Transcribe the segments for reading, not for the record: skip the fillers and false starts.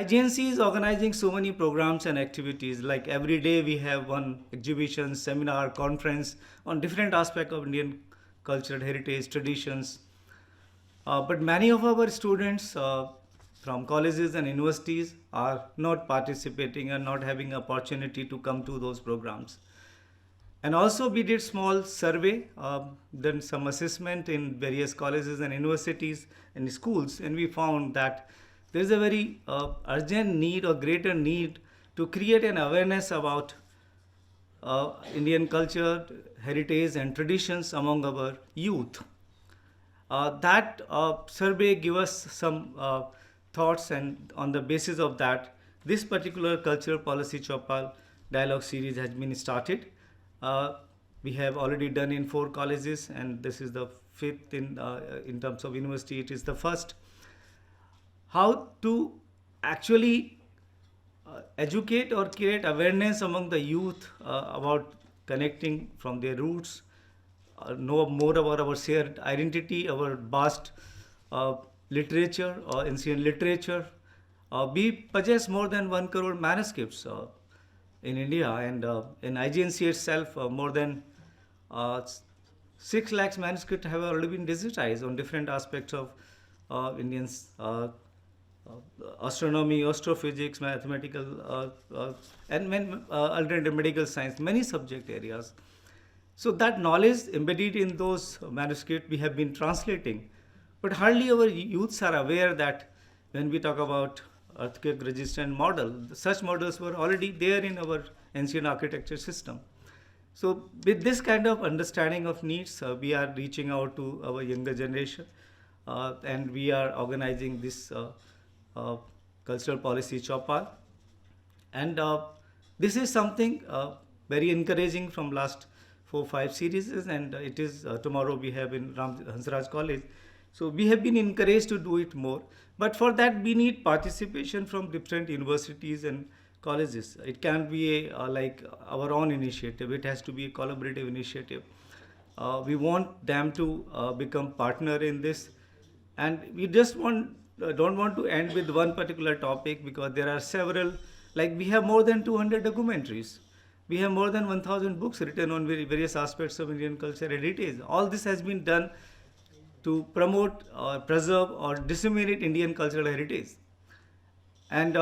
IGNC is organizing so many programs and activities. Like every day we have one exhibition, seminar, conference on different aspects of Indian culture, heritage, traditions. But many of our students from colleges and universities are not participating and not having opportunity to come to those programs. And also we did small survey, done some assessment in various colleges and universities and schools, and we found that there is a very urgent need or greater need to create an awareness about Indian culture, heritage and traditions among our youth. That survey give us some thoughts, and on the basis of that, this particular cultural policy Chaupal dialogue series has been started. We have already done in 4 colleges, and this is the 5th in terms of university. It is the first. How to actually educate or create awareness among the youth about connecting from their roots, know more about our shared identity, our vast literature or ancient literature. We possess more than 1 crore manuscripts in India, and in IGNC itself, more than 6 lakhs manuscripts have already been digitized on different aspects of Indians. Astronomy, astrophysics, mathematical, and alternative medical science, many subject areas. So that knowledge embedded in those manuscripts we have been translating. But hardly our youths are aware that when we talk about earthquake resistant model, such models were already there in our ancient architecture system. So with this kind of understanding of needs, we are reaching out to our younger generation, and we are organizing this cultural policy Chaupal. And this is something very encouraging from last 4-5 series, and it is tomorrow we have in Hansraj College. So we have been encouraged to do it more, but for that we need participation from different universities and colleges. It can't be like our own initiative. It has to be a collaborative initiative. We want them to become partner in this, and we just don't want to end with one particular topic, because there are several. Like we have more than 200 documentaries. We have more than 1,000 books written on various aspects of Indian culture and heritage. All this has been done to promote or preserve or disseminate Indian cultural heritage. And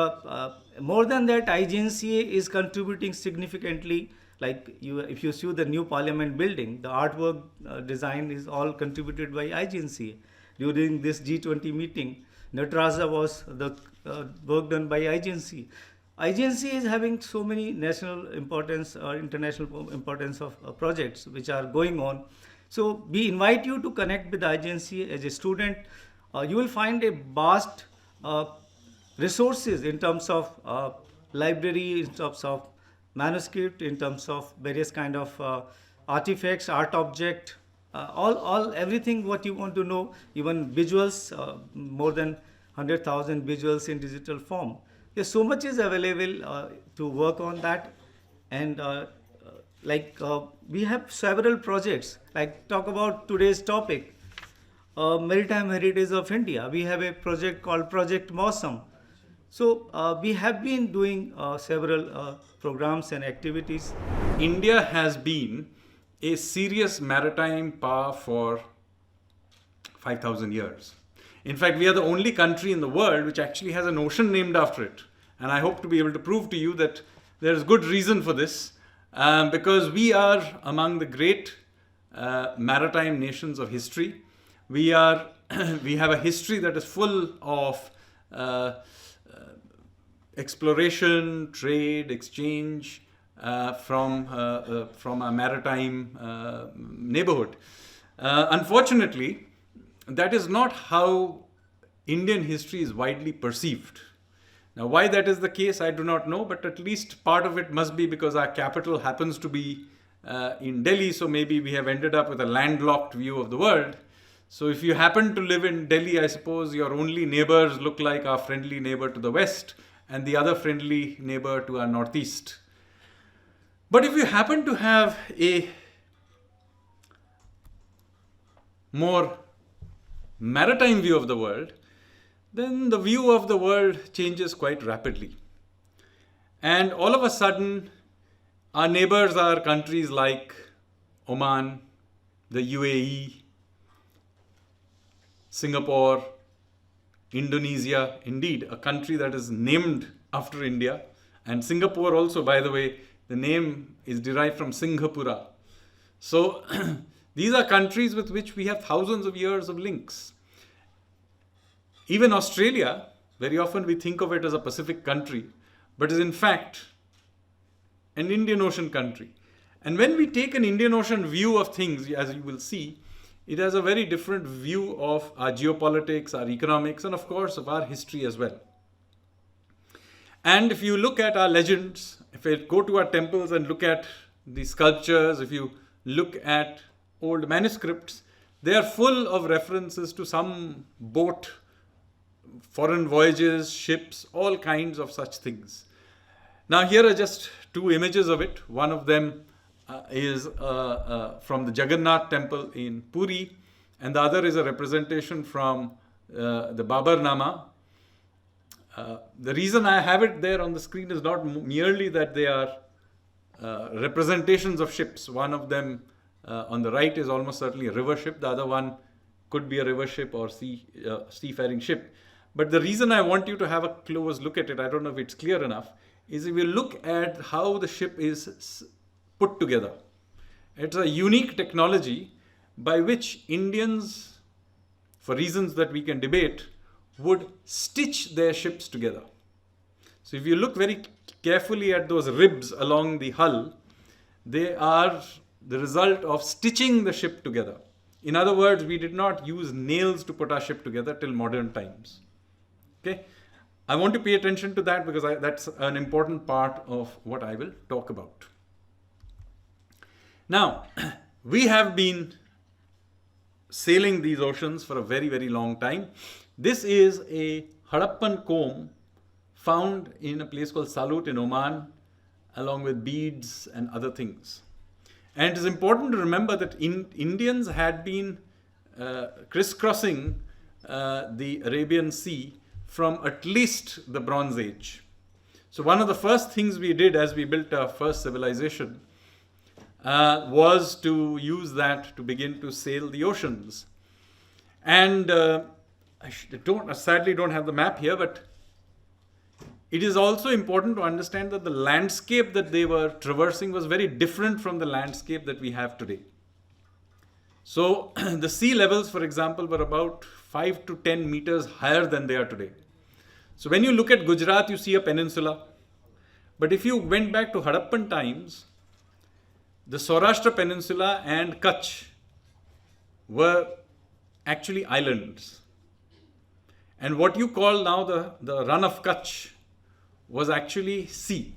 more than that, IGNCA is contributing significantly. Like if you see the new Parliament building, the artwork design is all contributed by IGNCA. During this G20 meeting, Natraja was the work done by IGNC. IGNC is having so many national importance or international importance of projects which are going on. So we invite you to connect with IGNC as a student. You will find a vast resources in terms of library, in terms of manuscript, in terms of various kind of artifacts, art object, everything what you want to know, even visuals, more than 100,000 visuals in digital form. Yes, so much is available to work on that, and we have several projects. Like talk about today's topic, Maritime Heritage of India. We have a project called Project Mausam. So we have been doing several programs and activities. India has been a serious maritime power for 5,000 years. In fact, we are the only country in the world which actually has an ocean named after it. And I hope to be able to prove to you that there is good reason for this, because we are among the great maritime nations of history. We have a history that is full of exploration, trade, exchange from a maritime neighborhood. Unfortunately, that is not how Indian history is widely perceived. Now, why that is the case, I do not know, but at least part of it must be because our capital happens to be in Delhi, so maybe we have ended up with a landlocked view of the world. So if you happen to live in Delhi, I suppose your only neighbors look like our friendly neighbor to the west and the other friendly neighbor to our northeast. But if you happen to have a more maritime view of the world, then the view of the world changes quite rapidly. And all of a sudden, our neighbors are countries like Oman, the UAE, Singapore, Indonesia, indeed, a country that is named after India. And Singapore also, by the way, the name is derived from Singhapura. So these are countries with which we have thousands of years of links. Even Australia, very often we think of it as a Pacific country, but is in fact an Indian Ocean country. And when we take an Indian Ocean view of things, as you will see, it has a very different view of our geopolitics, our economics, and of course of our history as well. And if you look at our legends, if you go to our temples and look at the sculptures, if you look at old manuscripts, they are full of references to some boat, foreign voyages, ships, all kinds of such things. Now here are just two images of it. One of them is from the Jagannath temple in Puri, and the other is a representation from the Babarnama. The reason I have it there on the screen is not merely that they are representations of ships. One of them on the right is almost certainly a river ship. The other one could be a river ship or seafaring ship. But the reason I want you to have a close look at it, I don't know if it's clear enough, is if you look at how the ship is put together. It's a unique technology by which Indians, for reasons that we can debate, would stitch their ships together. So if you look very carefully at those ribs along the hull, they are the result of stitching the ship together. In other words, we did not use nails to put our ship together till modern times. Okay? I want to pay attention to that because that's an important part of what I will talk about. Now, we have been sailing these oceans for a very, very long time. This is a Harappan comb found in a place called Salut in Oman, along with beads and other things. And it is important to remember that Indians had been crisscrossing the Arabian Sea from at least the Bronze Age. So one of the first things we did as we built our first civilization was to use that to begin to sail the oceans. And I sadly don't have the map here, but it is also important to understand that the landscape that they were traversing was very different from the landscape that we have today. So the sea levels, for example, were about 5 to 10 meters higher than they are today. So when you look at Gujarat, you see a peninsula. But if you went back to Harappan times, the Saurashtra Peninsula and Kutch were actually islands. And what you call now the run of Kutch was actually sea.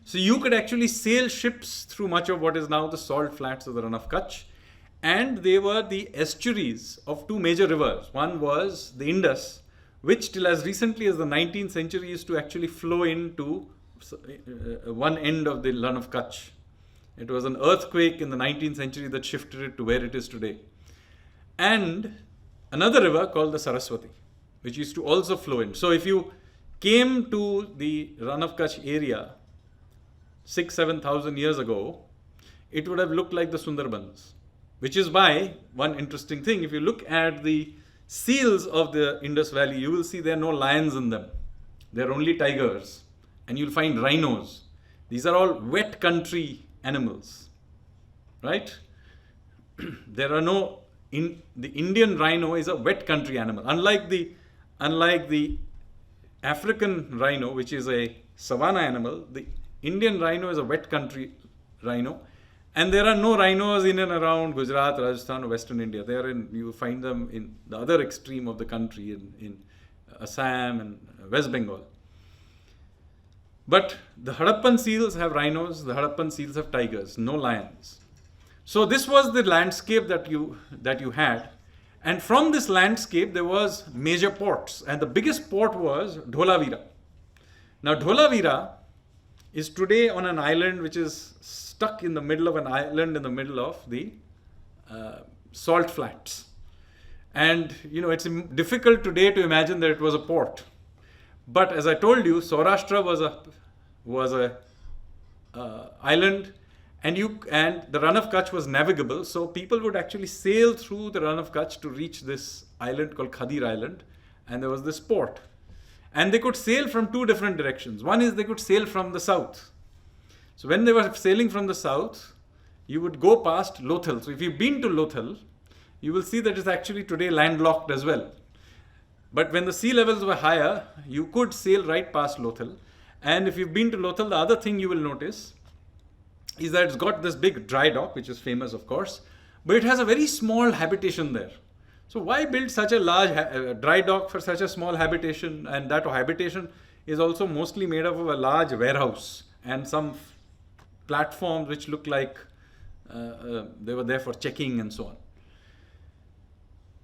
So you could actually sail ships through much of what is now the salt flats of the run of Kutch. And they were the estuaries of two major rivers. One was the Indus, which till as recently as the 19th century used to actually flow into one end of the run of Kutch. It was an earthquake in the 19th century that shifted it to where it is today. And another river called the Saraswati, which used to also flow in. So if you came to the run of Kutch area 6,000-7,000 years ago, it would have looked like the Sundarbans. Which is why, one interesting thing, if you look at the seals of the Indus Valley, you will see there are no lions in them. There are only tigers. And you'll find rhinos. These are all wet country animals. Right? There are no... the Indian rhino is a wet country animal. Unlike the African rhino, which is a savanna animal, the Indian rhino is a wet country rhino. And there are no rhinos in and around Gujarat, Rajasthan, or Western India. You find them in the other extreme of the country, in Assam and West Bengal. But the Harappan seals have rhinos, the Harappan seals have tigers, no lions. So this was the landscape that you had. And from this landscape, there was major ports. And the biggest port was Dholavira. Now, Dholavira is today on an island which is stuck in the middle of an island in the middle of the salt flats. And it's difficult today to imagine that it was a port. But as I told you, Saurashtra was a island, and the Run of Kutch was navigable. So people would actually sail through the Run of Kutch to reach this island called Khadir Island, and there was this port. And they could sail from two different directions. One is they could sail from the south. So when they were sailing from the south, you would go past Lothal. So if you've been to Lothal, you will see that it's actually today landlocked as well. But when the sea levels were higher, you could sail right past Lothal. And if you've been to Lothal, the other thing you will notice is that it's got this big dry dock, which is famous, of course, but it has a very small habitation there. So why build such a large dry dock for such a small habitation? And that habitation is also mostly made up of a large warehouse and some platforms which look like they were there for checking and so on.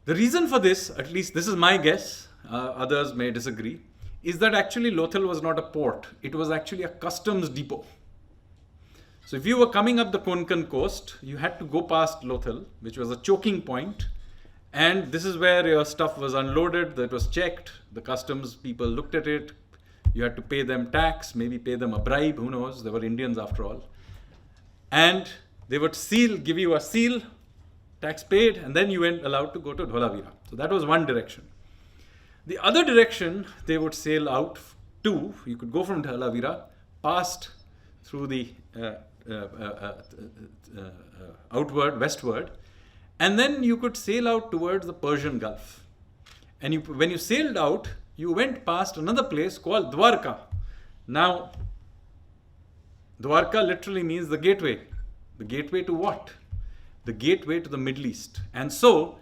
The reason for this, at least this is my guess, others may disagree, is that actually Lothal was not a port. It was actually a customs depot. So if you were coming up the Konkan coast, you had to go past Lothal, which was a choking point. And this is where your stuff was unloaded, that was checked. The customs people looked at it. You had to pay them tax, maybe pay them a bribe, who knows? They were Indians after all. And they would give you a seal, tax paid, and then you weren't allowed to go to Dholavira. So that was one direction. The other direction they would sail out to, you could go from Dholavira, past through the outward, westward, and then you could sail out towards the Persian Gulf. And when you sailed out, you went past another place called Dwarka. Now, Dwarka literally means the gateway. The gateway to what? The gateway to the Middle East. And so,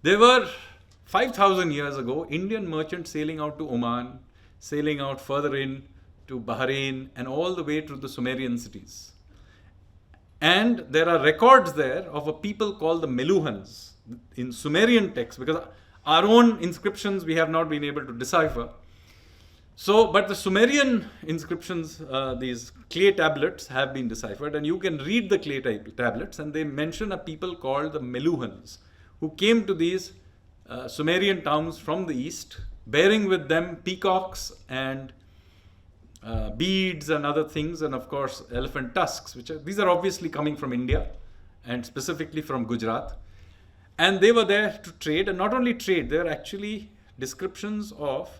there were 5,000 years ago, Indian merchants sailing out to Oman, sailing out further in to Bahrain, and all the way to the Sumerian cities. And there are records there of a people called the Meluhans in Sumerian texts, because our own inscriptions we have not been able to decipher. So, but the Sumerian inscriptions, these clay tablets have been deciphered, and you can read the clay tablets, and they mention a people called the Meluhans, who came to these Sumerian towns from the east, bearing with them peacocks and beads and other things, and of course elephant tusks, these are obviously coming from India and specifically from Gujarat. And they were there to trade, and not only trade, they are actually descriptions of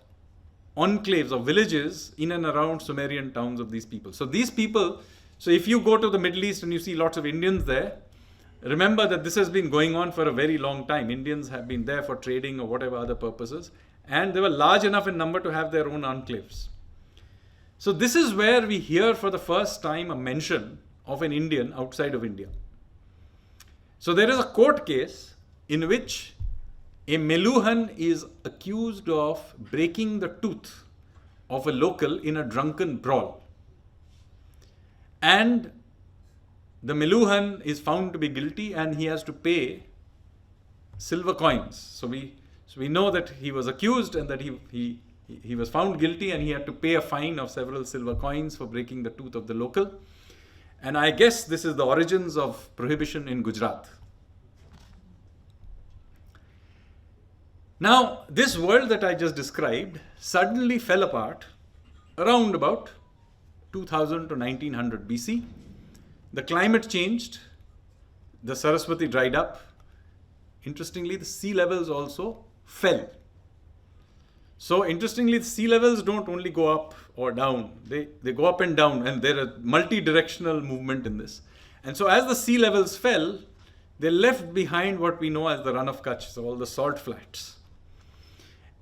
enclaves of villages in and around Sumerian towns of these people. So these people, so if you go to the Middle East and you see lots of Indians there, remember that this has been going on for a very long time. Indians have been there for trading or whatever other purposes, and they were large enough in number to have their own enclaves. So this is where we hear for the first time a mention of an Indian outside of India. So there is a court case in which a Meluhan is accused of breaking the tooth of a local in a drunken brawl. And the Meluhan is found to be guilty, and he has to pay silver coins. So we know that he was accused and that he was found guilty, and he had to pay a fine of several silver coins for breaking the tooth of the local. And I guess this is the origins of prohibition in Gujarat. Now, this world that I just described suddenly fell apart around about 2000 to 1900 BC. The climate changed, the Saraswati dried up. Interestingly, the sea levels also fell. So interestingly, the sea levels don't only go up or down, they go up and down, and there is multi-directional movement in this. And so as the sea levels fell, they left behind what we know as the Run of Kutch, so all the salt flats.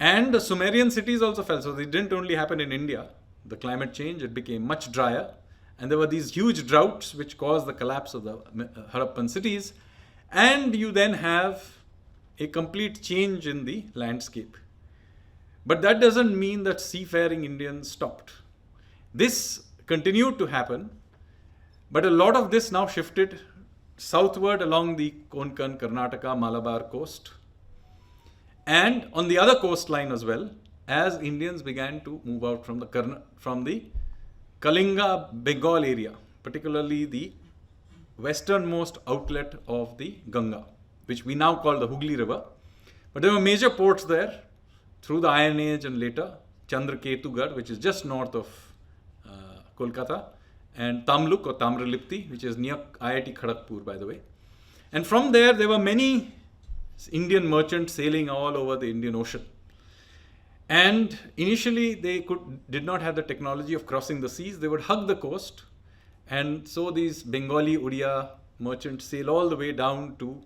And the Sumerian cities also fell. So it didn't only happen in India. The climate change, it became much drier. And there were these huge droughts which caused the collapse of the Harappan cities. And you then have a complete change in the landscape. But that doesn't mean that seafaring Indians stopped. This continued to happen. But a lot of this now shifted southward along the Konkan, Karnataka, Malabar coast. And on the other coastline as well, as Indians began to move out from the Kalinga, Bengal area, particularly the westernmost outlet of the Ganga, which we now call the Hooghly River. But there were major ports there through the Iron Age and later. Chandraketugarh, which is just north of Kolkata, and Tamluk or Tamralipti, which is near IIT Kharagpur, by the way. And from there were many Indian merchants sailing all over the Indian Ocean. And initially they did not have the technology of crossing the seas. They would hug the coast. And so these Bengali Odia merchants sail all the way down to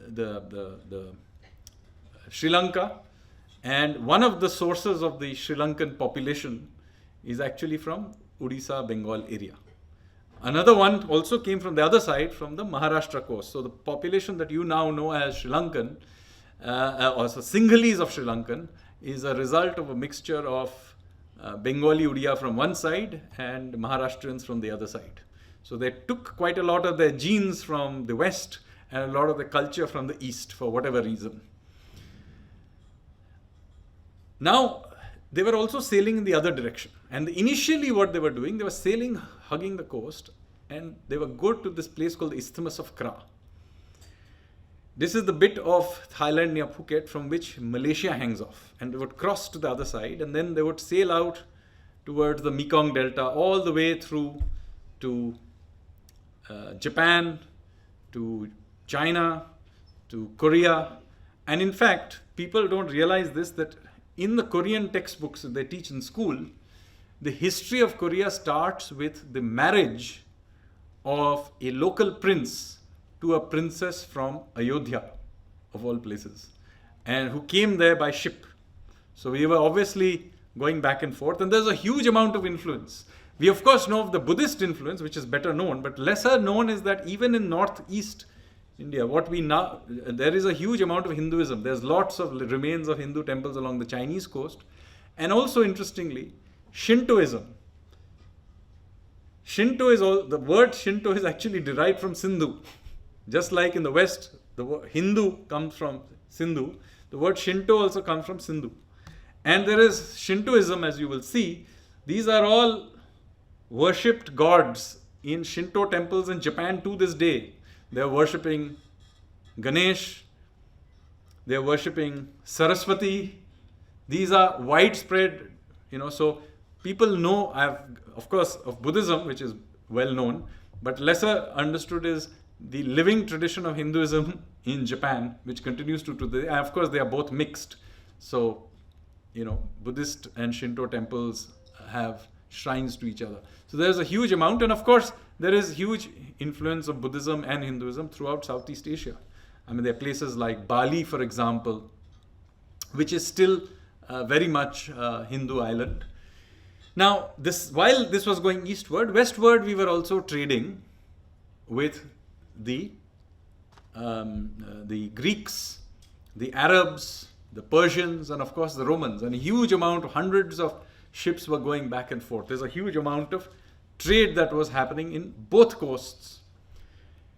the Sri Lanka. And one of the sources of the Sri Lankan population is actually from Odisha, Bengal area. Another one also came from the other side, from the Maharashtra coast. So the population that you now know as Sri Lankan, also Sinhalese of Sri Lankan, is a result of a mixture of Bengali Odia from one side and Maharashtrians from the other side. So they took quite a lot of their genes from the west and a lot of the culture from the east for whatever reason. Now, they were also sailing in the other direction. And initially what they were doing, they were sailing, hugging the coast, and they would go to this place called the Isthmus of Kra. This is the bit of Thailand near Phuket from which Malaysia hangs off. And they would cross to the other side, and then they would sail out towards the Mekong Delta all the way through to Japan, to China, to Korea. And in fact, people don't realize this, that in the Korean textbooks that they teach in school, the history of Korea starts with the marriage of a local prince to a princess from Ayodhya, of all places, and who came there by ship. So we were obviously going back and forth, and there's a huge amount of influence. We of course know of the Buddhist influence, which is better known, but lesser known is that even in northeast India, there is a huge amount of Hinduism. There's lots of remains of Hindu temples along the Chinese coast. And also interestingly, Shintoism. The word Shinto is actually derived from Sindhu. Just like in the West, the word Hindu comes from Sindhu, the word Shinto also comes from Sindhu. And there is Shintoism, as you will see. These are all worshipped gods in Shinto temples in Japan to this day. They are worshipping Ganesh, they are worshipping Saraswati. These are widespread, so people know, of course, of Buddhism, which is well known, but lesser understood is the living tradition of Hinduism in Japan, which continues to today. And of course, they are both mixed. So, Buddhist and Shinto temples have shrines to each other. So there's a huge amount, and of course, there is huge influence of Buddhism and Hinduism throughout Southeast Asia. I mean, there are places like Bali, for example, which is still very much a Hindu island. Now, while this was going eastward, westward we were also trading with the Greeks, the Arabs, the Persians, and of course the Romans. And a huge amount, hundreds of ships were going back and forth. There's a huge amount of trade that was happening in both coasts.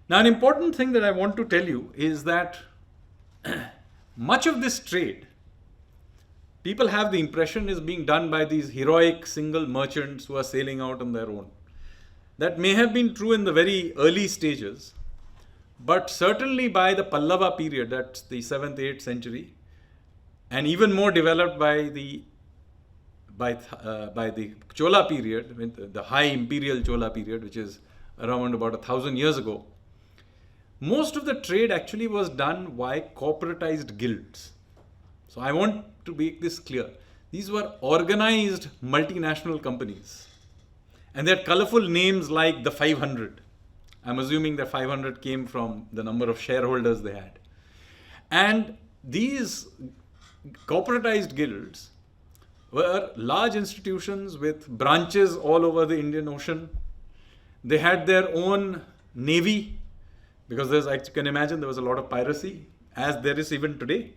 Now, an important thing that I want to tell you is that much of this trade, people have the impression, is being done by these heroic single merchants who are sailing out on their own. That may have been true in the very early stages, but certainly by the Pallava period, that's the 7th, 8th century, and even more developed by the Chola period, the high imperial Chola period, which is around about 1,000 years ago, most of the trade actually was done by corporatized guilds. So I want to make this clear. These were organized multinational companies. And they had colorful names like the 500. I'm assuming the 500 came from the number of shareholders they had. And these corporatized guilds were large institutions with branches all over the Indian Ocean. They had their own navy, because as you can imagine, there was a lot of piracy, as there is even today.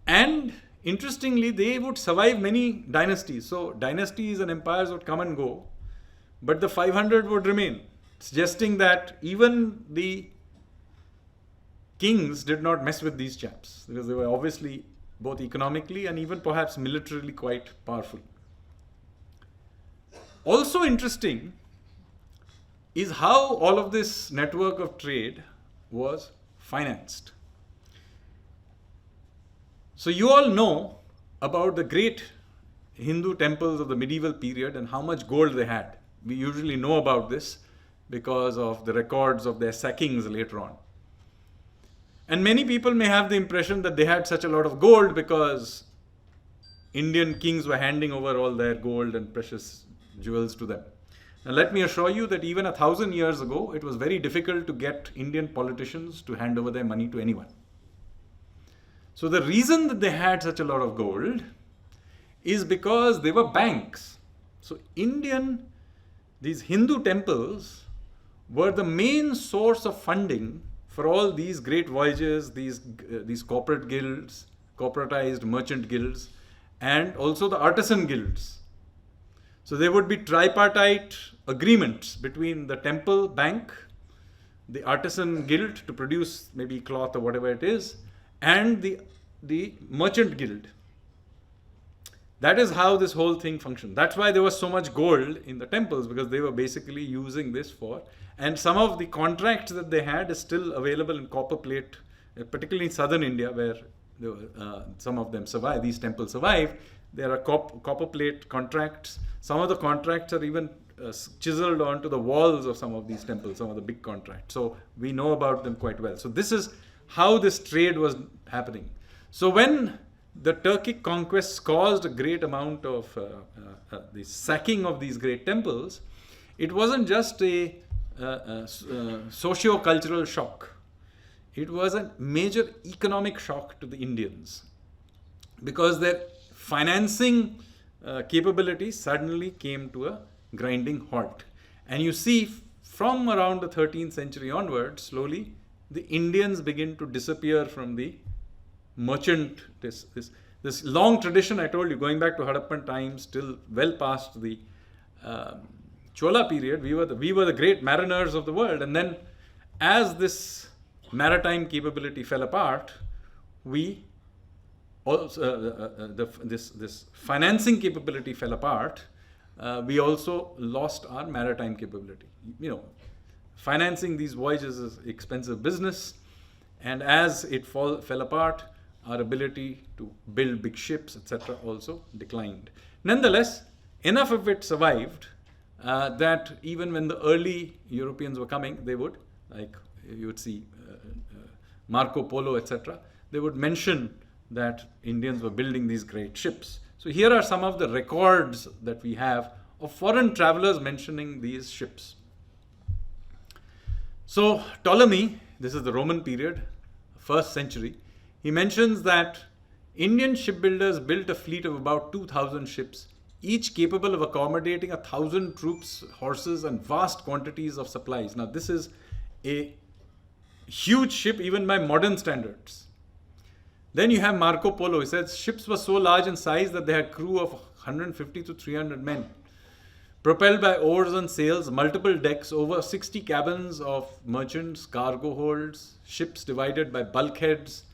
And interestingly, they would survive many dynasties. So dynasties and empires would come and go, but the 500 would remain, suggesting that even the kings did not mess with these chaps, because they were obviously both economically and even perhaps militarily quite powerful. Also interesting is how all of this network of trade was financed. So you all know about the great Hindu temples of the medieval period and how much gold they had. We usually know about this because of the records of their sackings later on. And many people may have the impression that they had such a lot of gold because Indian kings were handing over all their gold and precious jewels to them. Now let me assure you that even 1,000 years ago, it was very difficult to get Indian politicians to hand over their money to anyone. So the reason that they had such a lot of gold is because they were banks. So these Hindu temples were the main source of funding for all these great voyages, these corporate guilds, corporatized merchant guilds, and also the artisan guilds. So there would be tripartite agreements between the temple bank, the artisan guild to produce maybe cloth or whatever it is, and the merchant guild. That is how this whole thing functioned. That's why there was so much gold in the temples, because they were basically using this for, and some of the contracts that they had is still available in copper plate, particularly in southern India where some of them survive, these temples survive. There are copper plate contracts. Some of the contracts are even chiseled onto the walls of some of these temples, some of the big contracts. So we know about them quite well. So this is how this trade was happening. So when the Turkic conquests caused a great amount of the sacking of these great temples, it wasn't just a socio-cultural shock. It was a major economic shock to the Indians because their financing capability suddenly came to a grinding halt. And you see from around the 13th century onwards, slowly, the Indians begin to disappear from the merchant, this long tradition I told you, going back to Harappan times, till well past the Chola period, we were the great mariners of the world. And then as this maritime capability fell apart, we also, this financing capability fell apart, we also lost our maritime capability. Financing these voyages is expensive business, and as it fell apart, our ability to build big ships, etc., also declined. Nonetheless, enough of it survived that even when the early Europeans were coming, they would, like you would see Marco Polo, etc., they would mention that Indians were building these great ships. So here are some of the records that we have of foreign travelers mentioning these ships. So Ptolemy, this is the Roman period, 1st century, he mentions that Indian shipbuilders built a fleet of about 2,000 ships, each capable of accommodating 1,000 troops, horses, and vast quantities of supplies. Now this is a huge ship even by modern standards. Then you have Marco Polo. He says ships were so large in size that they had crew of 150 to 300 men. Propelled by oars and sails, multiple decks, over 60 cabins of merchants, cargo holds, ships divided by bulkheads,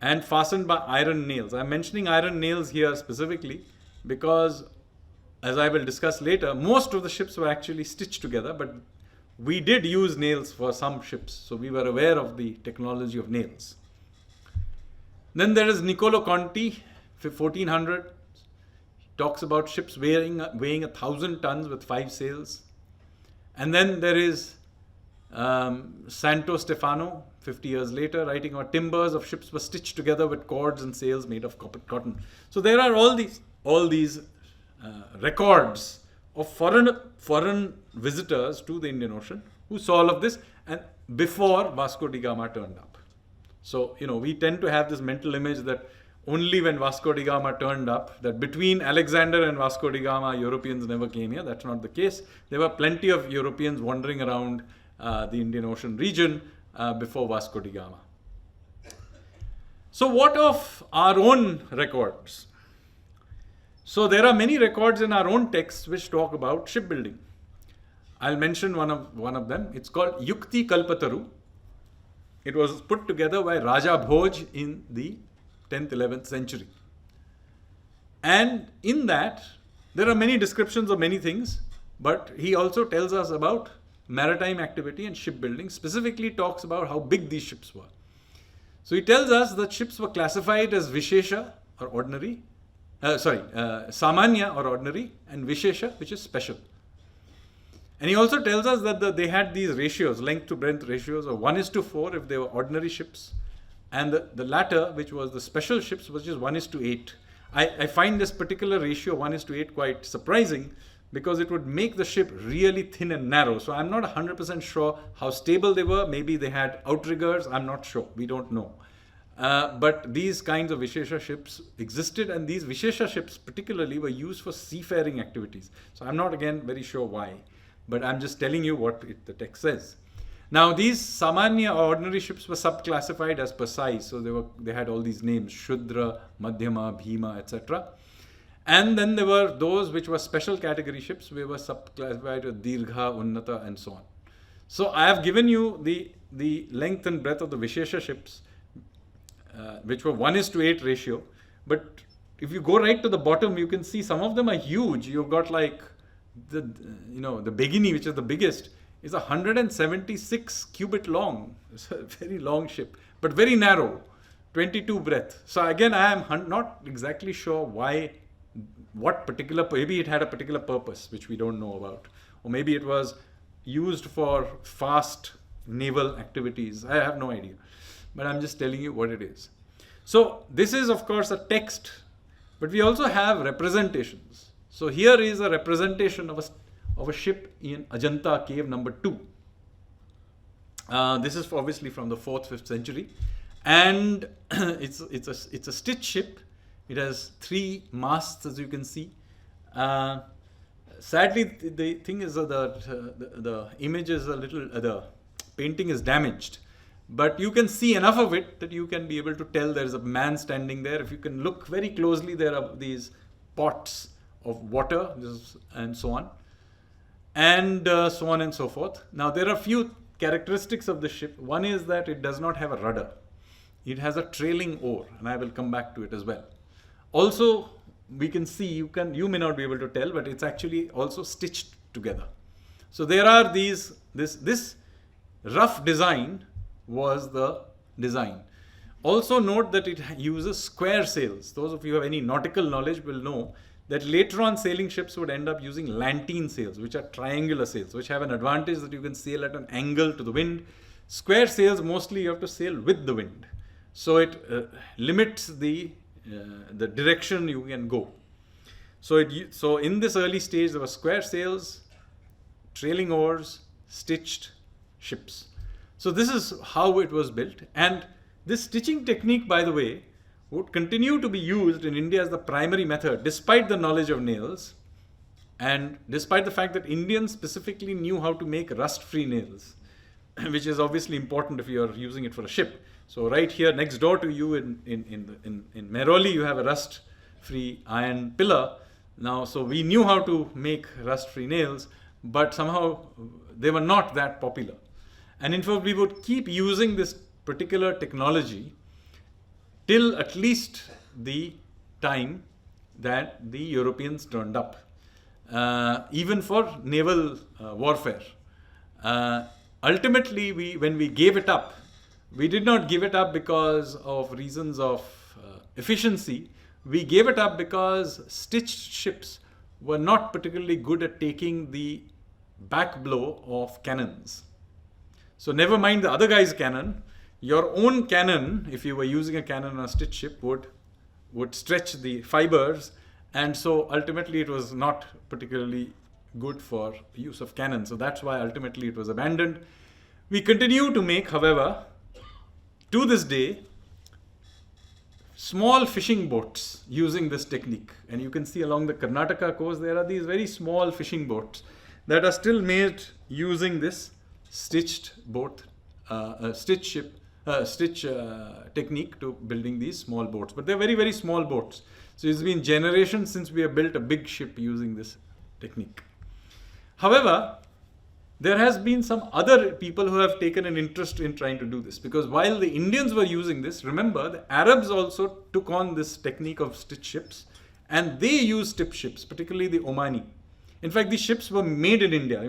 and fastened by iron nails. I'm mentioning iron nails here specifically because, as I will discuss later, most of the ships were actually stitched together, but we did use nails for some ships, so we were aware of the technology of nails. Then there is Niccolo Conti, 1400, talks about ships weighing 1,000 tons with 5 sails. And then there is Santo Stefano, 50 years later, writing about timbers of ships were stitched together with cords and sails made of cotton. So there are all these records of foreign visitors to the Indian Ocean who saw all of this, and before Vasco da Gama turned up. So, we tend to have this mental image that only when Vasco da Gama turned up, that between Alexander and Vasco da Gama, Europeans never came here. That's not the case. There were plenty of Europeans wandering around the Indian Ocean region before Vasco da Gama. So what of our own records? So there are many records in our own texts which talk about shipbuilding. I'll mention one of them. It's called Yukti Kalpataru. It was put together by Raja Bhoj in the 10th, 11th century. And in that, there are many descriptions of many things, but he also tells us about maritime activity and shipbuilding, specifically talks about how big these ships were. So he tells us that ships were classified as Vishesha or ordinary, Samanya or ordinary, and Vishesha, which is special. And he also tells us that they had these ratios, length to breadth ratios of 1:4 if they were ordinary ships, and the latter, which was the special ships, was just 1:8. I find this particular ratio 1:8 quite surprising, because it would make the ship really thin and narrow. So I'm not 100% sure how stable they were. Maybe they had outriggers. I'm not sure. We don't know. But these kinds of Vishesha ships existed, and these Vishesha ships particularly were used for seafaring activities. So I'm not again very sure why, but I'm just telling you what the text says. Now these Samanya or ordinary ships were subclassified as per size. So they had all these names: Shudra, Madhyama, Bhima, etc. And then there were those which were special category ships. We were subclassified as Dirgha, Unnata, and so on. So I have given you the length and breadth of the Vishesha ships, which were 1:8 ratio. But if you go right to the bottom, you can see some of them are huge. You've got like the Begini, which is the biggest, is 176 cubit long. It's a very long ship, but very narrow, 22 breadth. So again, I am not exactly sure maybe it had a particular purpose which we don't know about, or maybe it was used for fast naval activities. I have no idea, but I'm just telling you what it is. So this is of course a text, but we also have representations. So here is a representation of a ship in Ajanta cave number 2. This is obviously from the 4th, 5th century, and it's a stitch ship. It has 3 masts, as you can see. Sadly, the thing is that the image is the painting is damaged, but you can see enough of it that you can be able to tell there is a man standing there. If you can look very closely, there are these pots of water, and so on, and so on and so forth. Now, there are a few characteristics of the ship. One is that it does not have a rudder. It has a trailing oar, and I will come back to it as well. Also, we can see, you may not be able to tell, but it's actually also stitched together. So there are this rough design was the design. Also note that it uses square sails. Those of you who have any nautical knowledge will know that later on sailing ships would end up using lantern sails, which are triangular sails, which have an advantage that you can sail at an angle to the wind. Square sails, mostly you have to sail with the wind. So it limits the direction you can go. So in this early stage, there were square sails, trailing oars, stitched ships. So this is how it was built. And this stitching technique, by the way, would continue to be used in India as the primary method, despite the knowledge of nails, and despite the fact that Indians specifically knew how to make rust-free nails, which is obviously important if you are using it for a ship. So right here next door to you in Mehrauli, you have a rust-free iron pillar. Now, so we knew how to make rust-free nails, but somehow they were not that popular. And in fact, we would keep using this particular technology till at least the time that the Europeans turned up, even for naval warfare. Ultimately, when we gave it up, we did not give it up because of reasons of efficiency. We gave it up because stitched ships were not particularly good at taking the back blow of cannons. So never mind the other guy's cannon, your own cannon, if you were using a cannon on a stitched ship, would stretch the fibers, and so ultimately it was not particularly good for use of cannon. So that's why ultimately it was abandoned. We continue to make, however, to this day, small fishing boats using this technique. And you can see along the Karnataka coast, there are these very small fishing boats that are still made using this stitched boat, stitch technique to building these small boats. But they're very, very small boats. So it's been generations since we have built a big ship using this technique. However, there has been some other people who have taken an interest in trying to do this, because while the Indians were using this, remember, the Arabs also took on this technique of stitch ships, and they used stitch ships, particularly the Omani. In fact, these ships were made in India.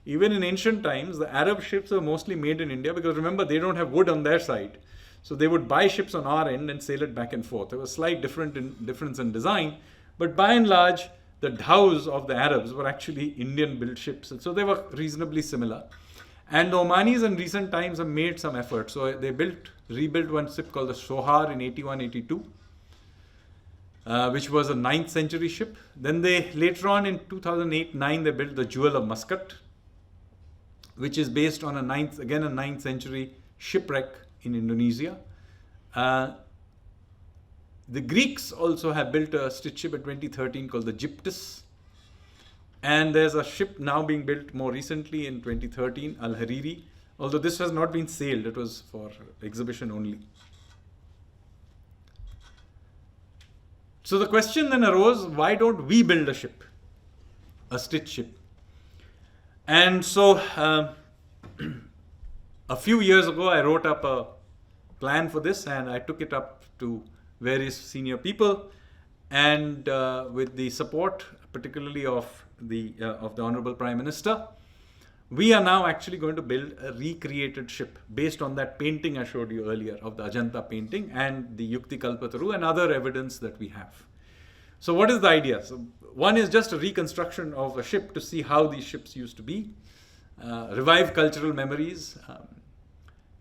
Even in ancient times, the Arab ships were mostly made in India, because remember, they don't have wood on their side. So they would buy ships on our end and sail it back and forth. There was a slight difference in design, but by and large, the dhows of the Arabs were actually Indian-built ships. And so they were reasonably similar. And the Omanis in recent times have made some effort. So they rebuilt one ship called the Sohar in 81-82, which was a 9th century ship. Then they, later on in 2008-9, they built the Jewel of Muscat, which is based on a 9th century shipwreck in Indonesia. The Greeks also have built a stitch ship in 2013 called the Gyptus. And there's a ship now being built more recently in 2013, Al Hariri, although this has not been sailed, it was for exhibition only. So the question then arose, why don't we build a ship, a stitch ship? And so a few years ago, I wrote up a plan for this and I took it up to various senior people, and with the support particularly of the Honorable Prime Minister, we are now actually going to build a recreated ship based on that painting I showed you earlier of the Ajanta painting and the Yukti Kalpataru and other evidence that we have. So what is the idea? So one is just a reconstruction of a ship to see how these ships used to be, revive cultural memories.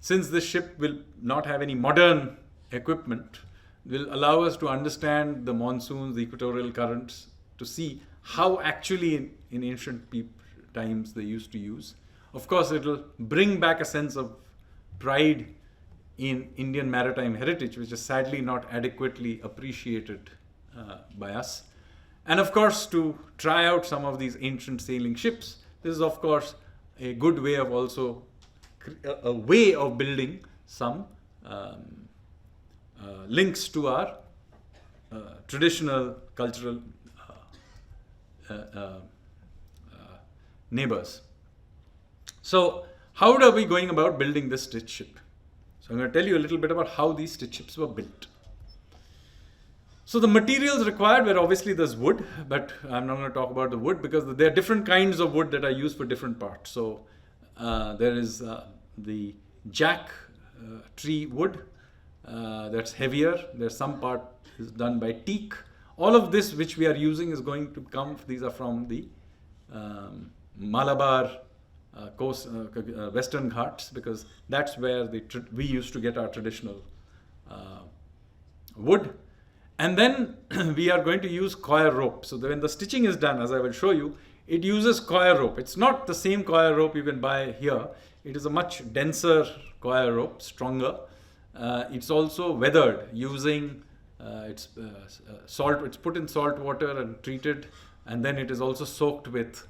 Since this ship will not have any modern equipment, will allow us to understand the monsoons, the equatorial currents, to see how actually in ancient times they used to use. Of course, it will bring back a sense of pride in Indian maritime heritage, which is sadly not adequately appreciated by us. And of course, to try out some of these ancient sailing ships, this is of course a good way of also a way of building some links to our traditional cultural neighbors. So how are we going about building this stitch ship? So I'm going to tell you a little bit about how these stitch ships were built. So the materials required were obviously there's wood, but I'm not going to talk about the wood because there are different kinds of wood that are used for different parts. So there is the jack tree wood that's heavier. There's some part is done by teak. All of this which we are using is going to come, these are from the Malabar coast, Western Ghats, because that's where we used to get our traditional wood. And then we are going to use coir rope. So when the stitching is done, as I will show you, it uses coir rope. It's not the same coir rope you can buy here. It is a much denser coir rope, stronger. It's also weathered using salt. It's put in salt water and treated, and then it is also soaked with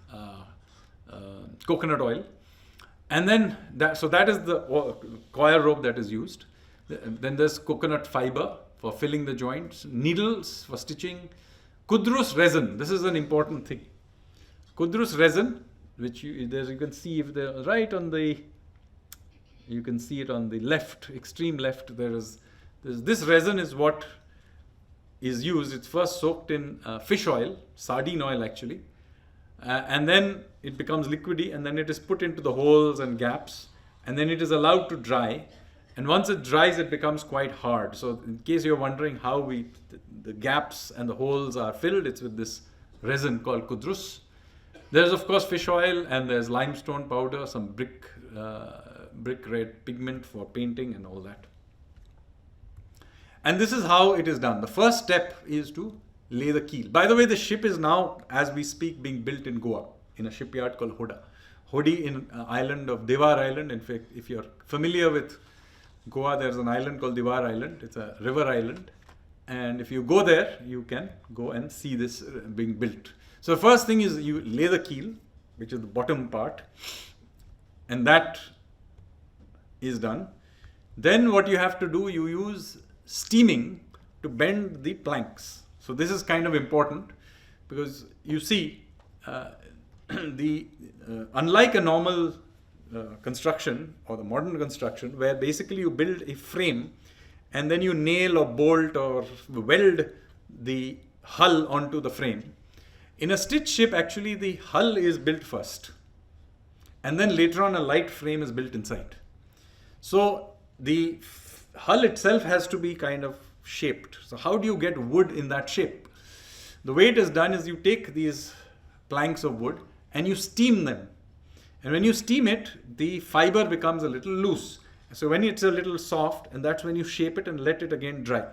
coconut oil. And then that is the coir rope that is used. Then there's coconut fiber for filling the joints, needles for stitching, kudrus resin. This is an important thing. Kudrus resin, which you can see if they're right on the, you can see it on the left, extreme left. There's this resin is what is used. It's first soaked in fish oil, sardine oil actually, and then it becomes liquidy, and then it is put into the holes and gaps, and then it is allowed to dry. And once it dries, it becomes quite hard. So in case you're wondering how the gaps and the holes are filled, it's with this resin called kudrus. There's of course fish oil, and there's limestone powder, some brick red pigment for painting and all that. And this is how it is done. The first step is to lay the keel. By the way, the ship is now, as we speak, being built in Goa, in a shipyard called Hoda. Hodi in island of Devar Island. In fact, if you're familiar with Goa, there's an island called Devar Island. It's a river island. And if you go there, you can go and see this being built. So the first thing is you lay the keel, which is the bottom part. And that is done. Then what you have to do, you use steaming to bend the planks. So this is kind of important because you see, unlike a normal construction or the modern construction where basically you build a frame and then you nail or bolt or weld the hull onto the frame. In a stitch ship, actually the hull is built first and then later on a light frame is built inside. So the hull itself has to be kind of shaped. So how do you get wood in that shape? The way it is done is you take these planks of wood and you steam them. And when you steam it, the fiber becomes a little loose. So when it's a little soft, and that's when you shape it and let it again dry.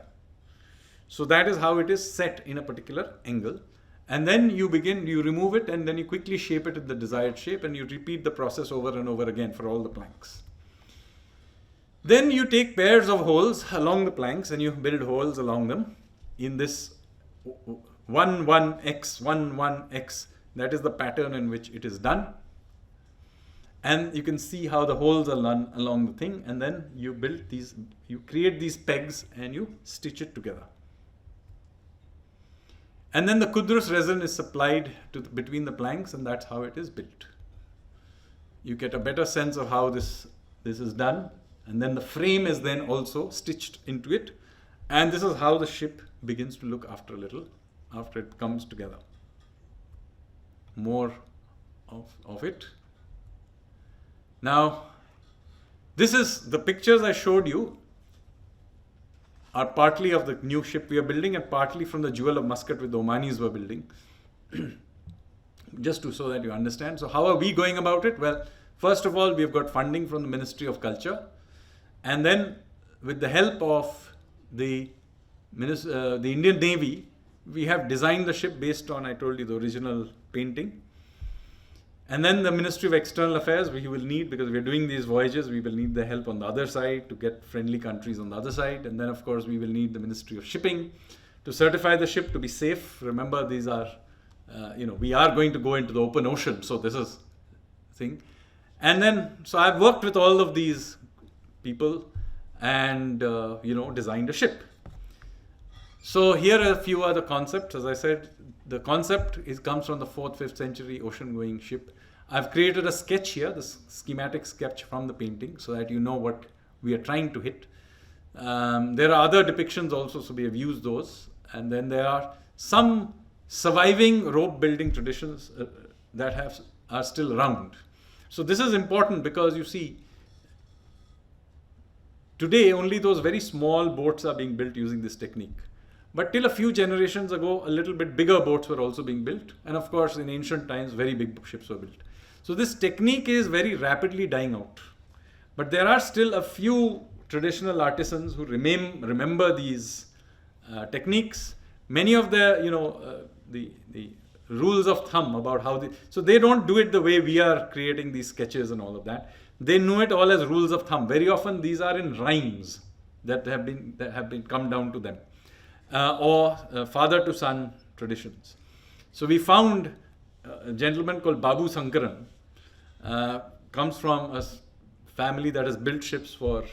So that is how it is set in a particular angle. And then you remove it, and then you quickly shape it in the desired shape, and you repeat the process over and over again for all the planks. Then you take pairs of holes along the planks and you build holes along them in this 1 1x 1 1x. That is the pattern in which it is done. And you can see how the holes are done along the thing, and then you create these pegs and you stitch it together. And then the kudrus resin is supplied between the planks, and that's how it is built. You get a better sense of how this is done. And then the frame is then also stitched into it. And this is how the ship begins to look after a little, after it comes together. More of it. Now, the pictures I showed you are partly of the new ship we are building and partly from the Jewel of Muscat which the Omanis were building. Just so that you understand. So how are we going about it? Well, first of all, we've got funding from the Ministry of Culture. And then, with the help of the Indian Navy, we have designed the ship based on, I told you, the original painting. And then the Ministry of External Affairs, we will need, because we are doing these voyages, we will need the help on the other side to get friendly countries on the other side. And then, of course, we will need the Ministry of Shipping to certify the ship to be safe. Remember, these are, we are going to go into the open ocean. So this is the thing. And then, so I've worked with all of these people and designed a ship. So here are a few other concepts. As I said, the concept comes from the 4th, 5th century ocean-going ship. I've created a sketch here, this schematic sketch from the painting, so that you know what we are trying to hit. There are other depictions also, so we have used those. And then there are some surviving rope building traditions that are still around. So this is important because you see, today, only those very small boats are being built using this technique. But till a few generations ago, a little bit bigger boats were also being built. And of course, in ancient times, very big ships were built. So this technique is very rapidly dying out. But there are still a few traditional artisans who remember these techniques. Many of the rules of thumb about how so they don't do it the way we are creating these sketches and all of that. They know it all as rules of thumb. Very often these are in rhymes that have come down to them, or father to son traditions. So we found a gentleman called Babu Sankaran, comes from a family that has built ships for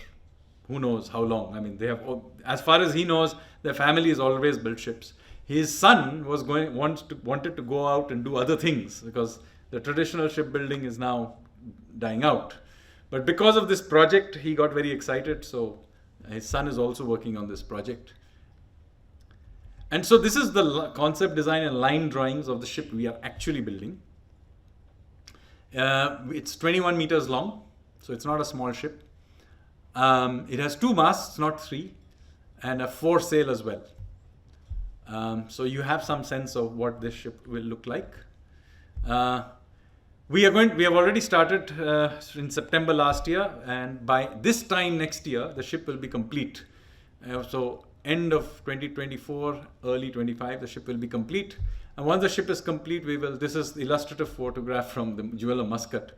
who knows how long. I mean, they have, as far as he knows, their family has always built ships. His son was wanted to go out and do other things because the traditional shipbuilding is now dying out. But because of this project, he got very excited. So his son is also working on this project. And so this is the concept design and line drawings of the ship we are actually building. It's 21 meters long, so it's not a small ship. It has 2 masts, not 3, and a foresail as well. So you have some sense of what this ship will look like. We have already started in September last year, and by this time next year, the ship will be complete. So end of 2024, early 25, the ship will be complete. And once the ship is complete, this is the illustrative photograph from the Jewel of Muscat.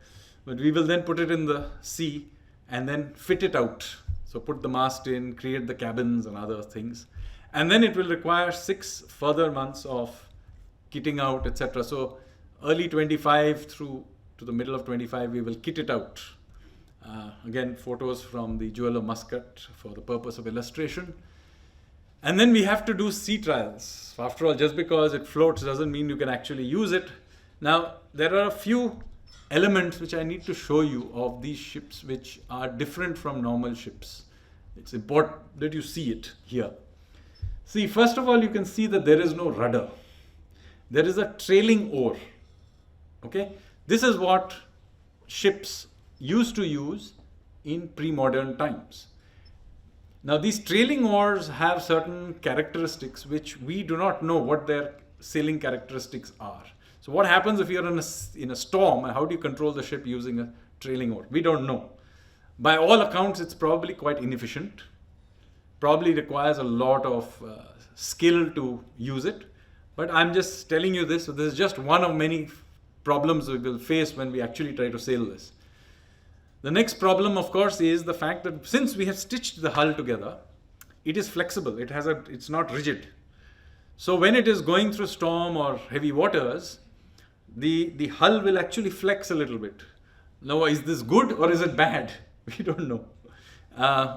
But we will then put it in the sea and then fit it out. So put the mast in, create the cabins and other things. And then it will require 6 further months of kitting out, etc. So early 25 through to the middle of 25, we will kit it out. Again, photos from the Jewel of Muscat for the purpose of illustration. And then we have to do sea trials. After all, just because it floats doesn't mean you can actually use it. Now, there are a few elements which I need to show you of these ships which are different from normal ships. It's important that you see it here. See, first of all, you can see that there is no rudder. There is a trailing oar. Okay? This is what ships used to use in pre-modern times. Now these trailing oars have certain characteristics which we do not know what their sailing characteristics are. So what happens if you're in a storm, and how do you control the ship using a trailing oar? We don't know. By all accounts, it's probably quite inefficient. Probably requires a lot of skill to use it. But I'm just telling you this. So this is just one of many problems we will face when we actually try to sail this. The next problem, of course, is the fact that since we have stitched the hull together, it is flexible. It's not rigid. So when it is going through storm or heavy waters, the hull will actually flex a little bit. Now, is this good or is it bad? We don't know.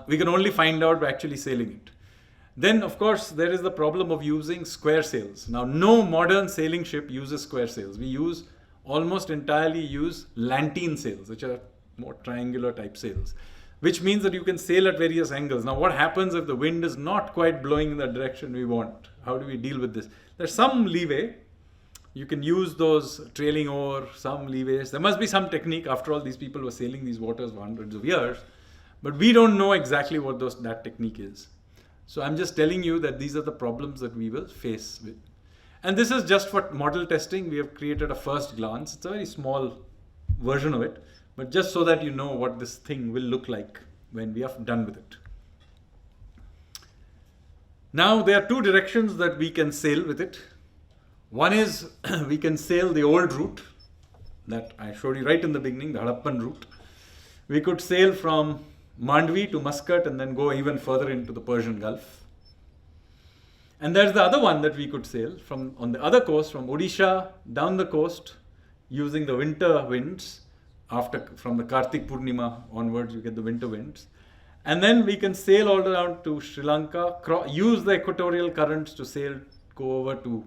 We can only find out by actually sailing it. Then, of course, there is the problem of using square sails. Now, no modern sailing ship uses square sails. We almost entirely use lantern sails, which are more triangular type sails, which means that you can sail at various angles. Now, what happens if the wind is not quite blowing in the direction we want? How do we deal with this? There's some leeway. You can use those trailing oar, some leeways. There must be some technique. After all, these people were sailing these waters for hundreds of years. But we don't know exactly what that technique is. So I'm just telling you that these are the problems that we will face with. And this is just for model testing. We have created a first glance. It's a very small version of it, but just so that you know what this thing will look like when we are done with it. Now, there are two directions that we can sail with it. One is we can sail the old route that I showed you right in the beginning, the Harappan route. We could sail from Mandvi to Muscat and then go even further into the Persian Gulf. And there's the other one that we could sail on the other coast, from Odisha down the coast, using the winter winds. From the Kartik Purnima onwards, you get the winter winds. And then we can sail all around to Sri Lanka, use the equatorial currents to go over to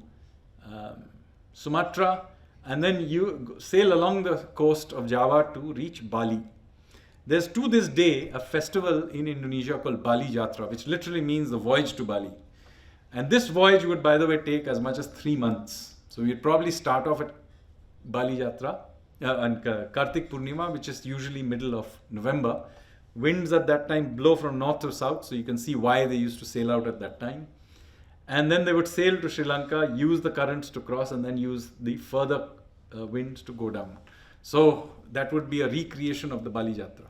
Sumatra, and then you sail along the coast of Java to reach Bali. There's to this day a festival in Indonesia called Bali Jatra, which literally means the voyage to Bali. And this voyage would, by the way, take as much as 3 months. So we'd probably start off at Bali Jatra and Kartik Purnima, which is usually middle of November. Winds at that time blow from north to south, so you can see why they used to sail out at that time. And then they would sail to Sri Lanka, use the currents to cross, and then use the further winds to go down. So that would be a recreation of the Bali Jatra.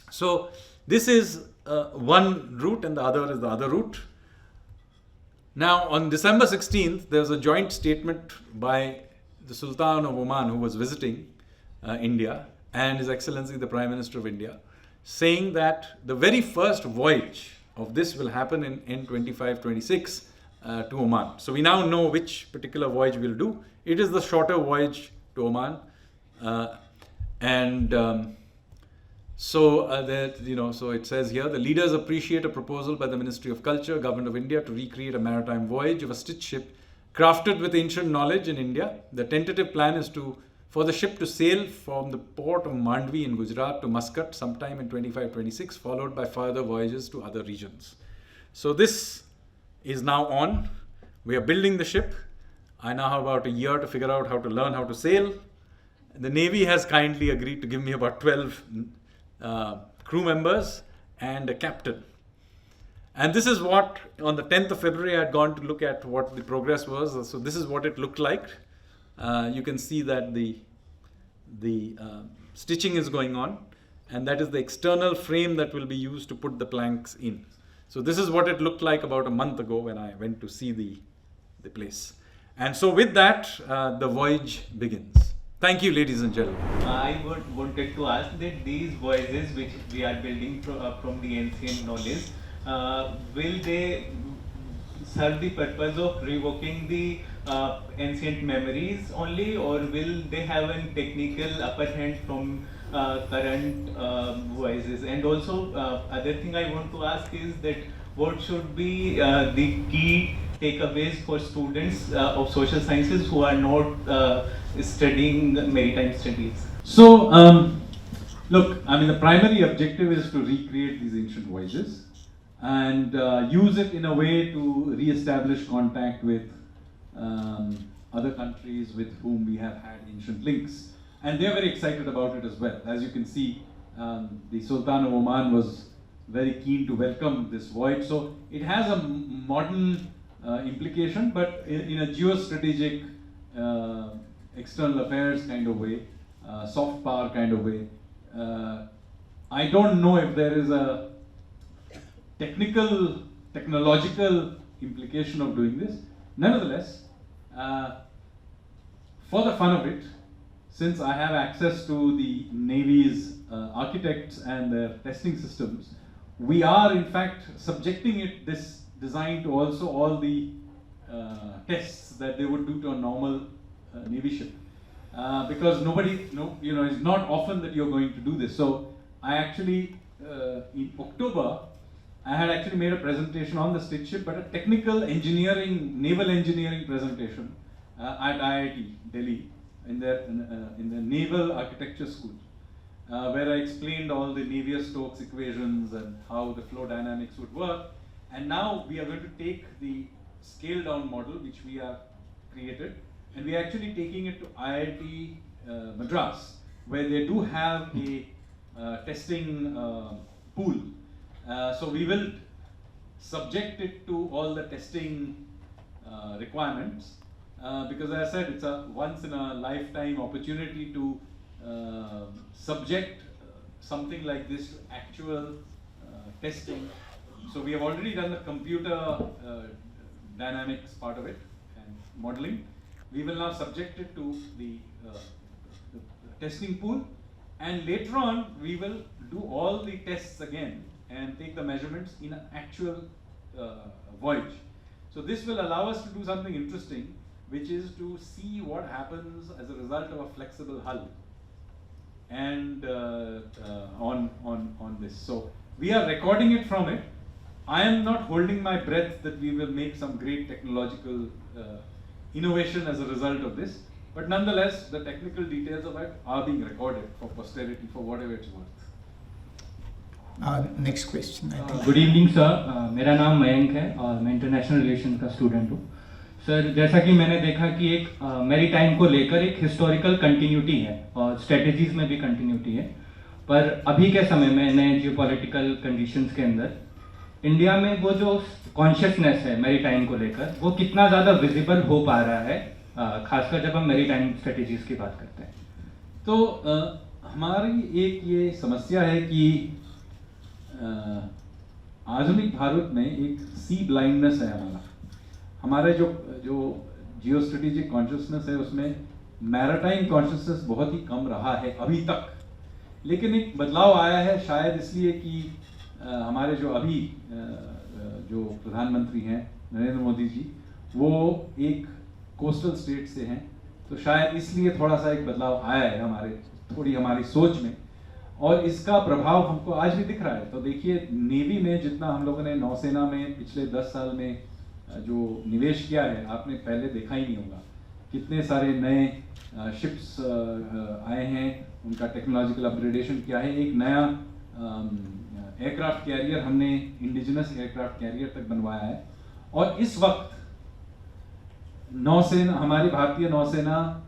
So this is one route, and the other is the other route. Now, on December 16th, there was a joint statement by the Sultan of Oman, who was visiting India, and His Excellency the Prime Minister of India, saying that the very first voyage of this will happen in N25-26 to Oman. So we now know which particular voyage we'll do. It is the shorter voyage to Oman, so it says here, the leaders appreciate a proposal by the Ministry of Culture, Government of India, to recreate a maritime voyage of a stitch ship crafted with ancient knowledge in India. The tentative plan is for the ship to sail from the port of Mandvi in Gujarat to Muscat sometime in 25-26, followed by further voyages to other regions. So this is now on. We are building the ship. I now have about a year to figure out how to learn how to sail. The Navy has kindly agreed to give me about 12 crew members and a captain. And this is what, on the 10th of February, I had gone to look at what the progress was. So this is what it looked like. You can see that the stitching is going on, and that is the external frame that will be used to put the planks in. So this is what it looked like about a month ago when I went to see the place. And so with that, the voyage begins. Thank you, ladies and gentlemen. I wanted to ask that these voyages which we are building from the ancient knowledge, will they serve the purpose of revoking the ancient memories only, or will they have a technical upper hand from current voyages? And also, other thing I want to ask is that what should be the key takeaways for students of social sciences who are not studying maritime studies? So, look, I mean, the primary objective is to recreate these ancient voyages and use it in a way to re-establish contact with other countries with whom we have had ancient links. And they're very excited about it as well. As you can see, the Sultan of Oman was very keen to welcome this voyage. So it has a modern implication, but in a geostrategic, external affairs kind of way, soft power kind of way. I don't know if there is a technological implication of doing this. Nevertheless, for the fun of it, since I have access to the Navy's architects and their testing systems, we are in fact subjecting this design to also all the tests that they would do to a normal Navy ship. Because it's not often that you're going to do this. So I actually, in October, I had actually made a presentation on the stick ship, but a technical engineering, naval engineering presentation at IIT Delhi in the Naval Architecture School, where I explained all the Navier-Stokes equations and how the flow dynamics would work. And now we are going to take the scale-down model, which we have created, and we are actually taking it to IIT Madras, where they do have a testing pool. So we will subject it to all the testing requirements, because as I said, it's a once-in-a-lifetime opportunity to subject something like this to actual testing. So we have already done the computer dynamics part of it and modeling. We will now subject it to the testing pool, and later on we will do all the tests again and take the measurements in an actual voyage. So this will allow us to do something interesting, which is to see what happens as a result of a flexible hull and on this. So we are recording it from it. I am not holding my breath that we will make some great technological innovation as a result of this, but nonetheless the technical details of it are being recorded for posterity for whatever it's worth. Next question I think. Good evening sir, मेरा नाम मयंक है और मैं international relation का student हूँ। Sir, जैसा कि मैंने देखा कि एक मैरीटाइम को लेकर एक हिस्टोरिकल कंटिन्यूटी है और स्ट्रेटजीज में भी कंटिन्यूटी है, पर अभी के समय में नए जियोपॉलिटिकल कंडीशंस के अंदर इंडिया में वो जो कॉन्शियसनेस है मैरीटाइम को लेकर, वो कितना ज़्यादा विजिबल हो पा रहा है, खासकर जब हम मैरीटाइम स्ट्रेटजीज की बात करते हैं। तो हमारी एक ये समस्या है कि आधुनिक भारत में एक सी ब्लाइंडनेस है हमारे जो जियो स्ट्रेटेजिक कॉन्शियसनेस है उसमें मैरीटाइम कॉन्शियसनेस बहुत ही कम रहा है अभी तक। लेकिन एक बदलाव आया है, शायद इसलिए कि हमारे जो अभी जो प्रधानमंत्री हैं नरेंद्र मोदी जी, वो एक कोस्टल स्टेट से हैं, तो शायद इसलिए थोड़ा सा एक बदलाव आया है हमारी सोच में, और इसका प्रभाव हमको आज भी दिख रहा है। तो देखिए, नेवी में जितना हम लोगों ने नौसेना में पिछले 10 साल में जो निवेश किया है, आपने पहले देखा ही नहीं होगा। कितने सारे नए शिप्स आए हैं, उनका टेक्नोलॉजिकल अपग्रेडेशन किया है। एक नया एयरक्राफ्ट कैरियर हमने इंडिजिनस एयरक्राफ्ट कैरियर तक बनवाया है। और इस वक्त नौसेना, हमारी भारतीय नौसेना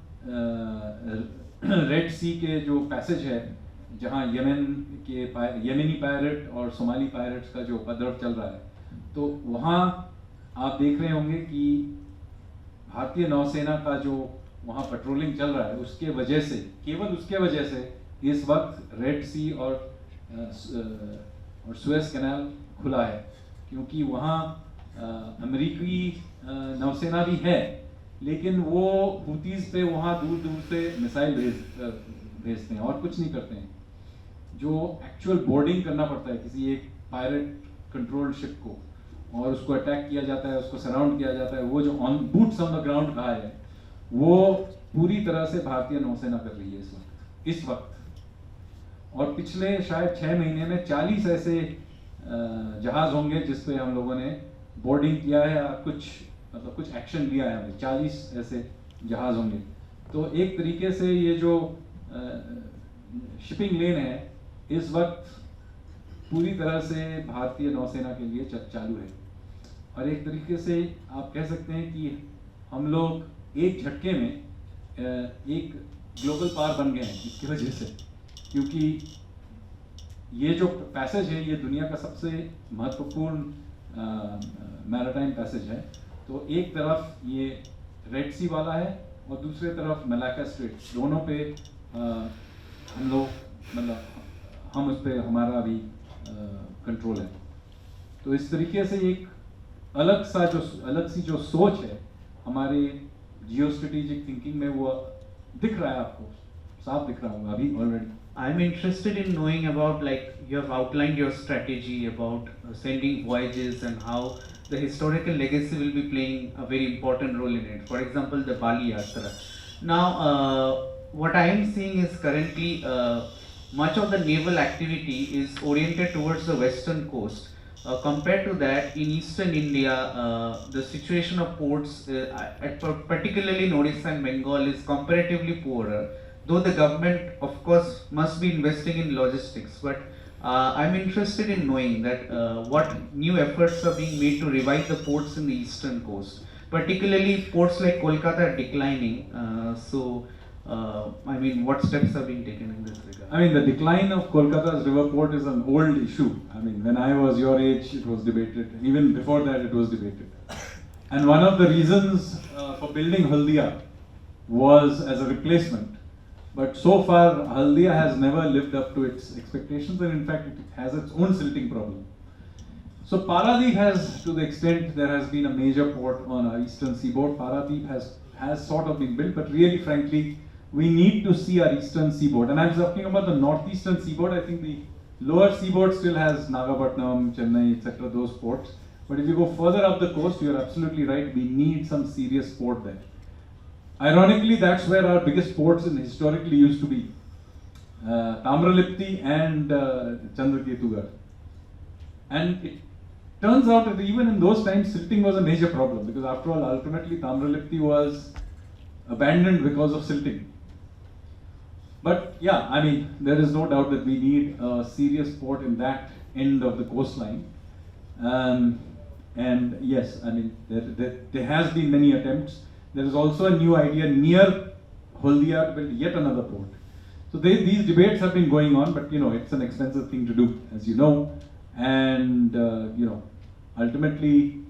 रेड सी के जो पैसेज है, जहां यमेनी पायरेट और सोमाली पायरेट्स का जो उपद्रव चल रहा है, तो वहाँ आप देख रहे होंगे कि भारतीय नौसेना का जो वहाँ पेट्रोलिंग चल रहा है, उसके वजह से, केवल उसके वजह से इस वक्त रेड सी और सुएज कैनाल खुला है, क्योंकि वहाँ अमेरिकी नौसेना भी है, लेकिन वो हुतीज पे वहाँ दूर दूर से मिसाइल भेजते हैं और कुछ नहीं करते हैं। जो एक्चुअल बोर्डिंग करना पड़ता है किसी एक पायरेट कंट्रोल्ड शिप को, और उसको अटैक किया जाता है, उसको सराउंड किया जाता है, वो जो बूट्स ऑन द ग्राउंड कहा है, वो पूरी तरह से भारतीय नौसेना कर रही है इस वक्त। और पिछले शायद 6 महीने में 40 ऐसे जहाज होंगे जिस पे हम लोगों ने बोर्डिंग किया है, कुछ एक्शन लिया है हमने। 40 ऐसे जहाज होंगे। तो एक तरीके से ये जो शिपिंग लेन है इस वक्त पूरी तरह से भारतीय नौसेना के लिए चालू है। और एक तरीके से आप कह सकते हैं कि हम लोग एक झटके में एक ग्लोबल पावर बन गए हैं इसकी वजह से, क्योंकि ये जो पैसेज है ये दुनिया का सबसे महत्वपूर्ण मैरीटाइम पैसेज है। तो एक तरफ ये रेड सी वाला है और दूसरे तरफ मलाक्का स्ट्रेट, दोनों पे हम लोग मतलब हम उस पर हमारा भी कंट्रोल है। तो इस तरीके से एक अलग सी जो सोच है हमारे जियो स्ट्रेटेजिक थिंकिंग में वो दिख रहा है, आपको साफ दिख रहा होगा अभी already. I'm interested in knowing about, like, you have outlined your strategy about sending voyages and how the historical legacy will be playing a very important role in it. For example, the Bali Yatra. Now, what I am seeing is currently much of the naval activity is oriented towards the western coast. Compared to that, in eastern India, the situation of ports, particularly in Odisha and Bengal, is comparatively poorer. Though the government, of course, must be investing in logistics, but I'm interested in knowing that what new efforts are being made to revive the ports in the eastern coast. Particularly, ports like Kolkata are declining. I mean, what steps are being taken in this regard? I mean, the decline of Kolkata's river port is an old issue. I mean, when I was your age, it was debated. Even before that, it was debated. And one of the reasons for building Haldia was as a replacement. But so far, Haldia has never lived up to its expectations, and in fact, it has its own silting problem. So Paradip has, to the extent there has been a major port on our eastern seaboard, Paradip has sort of been built, but really, frankly, we need to see our eastern seaboard. And I'm talking about the northeastern seaboard. I think the lower seaboard still has Nagapattinam, Chennai, etc., those ports. But if you go further up the coast, you're absolutely right, we need some serious port there. Ironically, that's where our biggest ports historically used to be, Tamralipti and Chandraketugarh. And it turns out that even in those times, silting was a major problem, because after all, ultimately Tamralipti was abandoned because of silting. But yeah, I mean, there is no doubt that we need a serious port in that end of the coastline. And yes, I mean, there has been many attempts. There is also a new idea near Haldia to build yet another port. So these debates have been going on, but you know, it's an expensive thing to do, as you know. And you know, ultimately,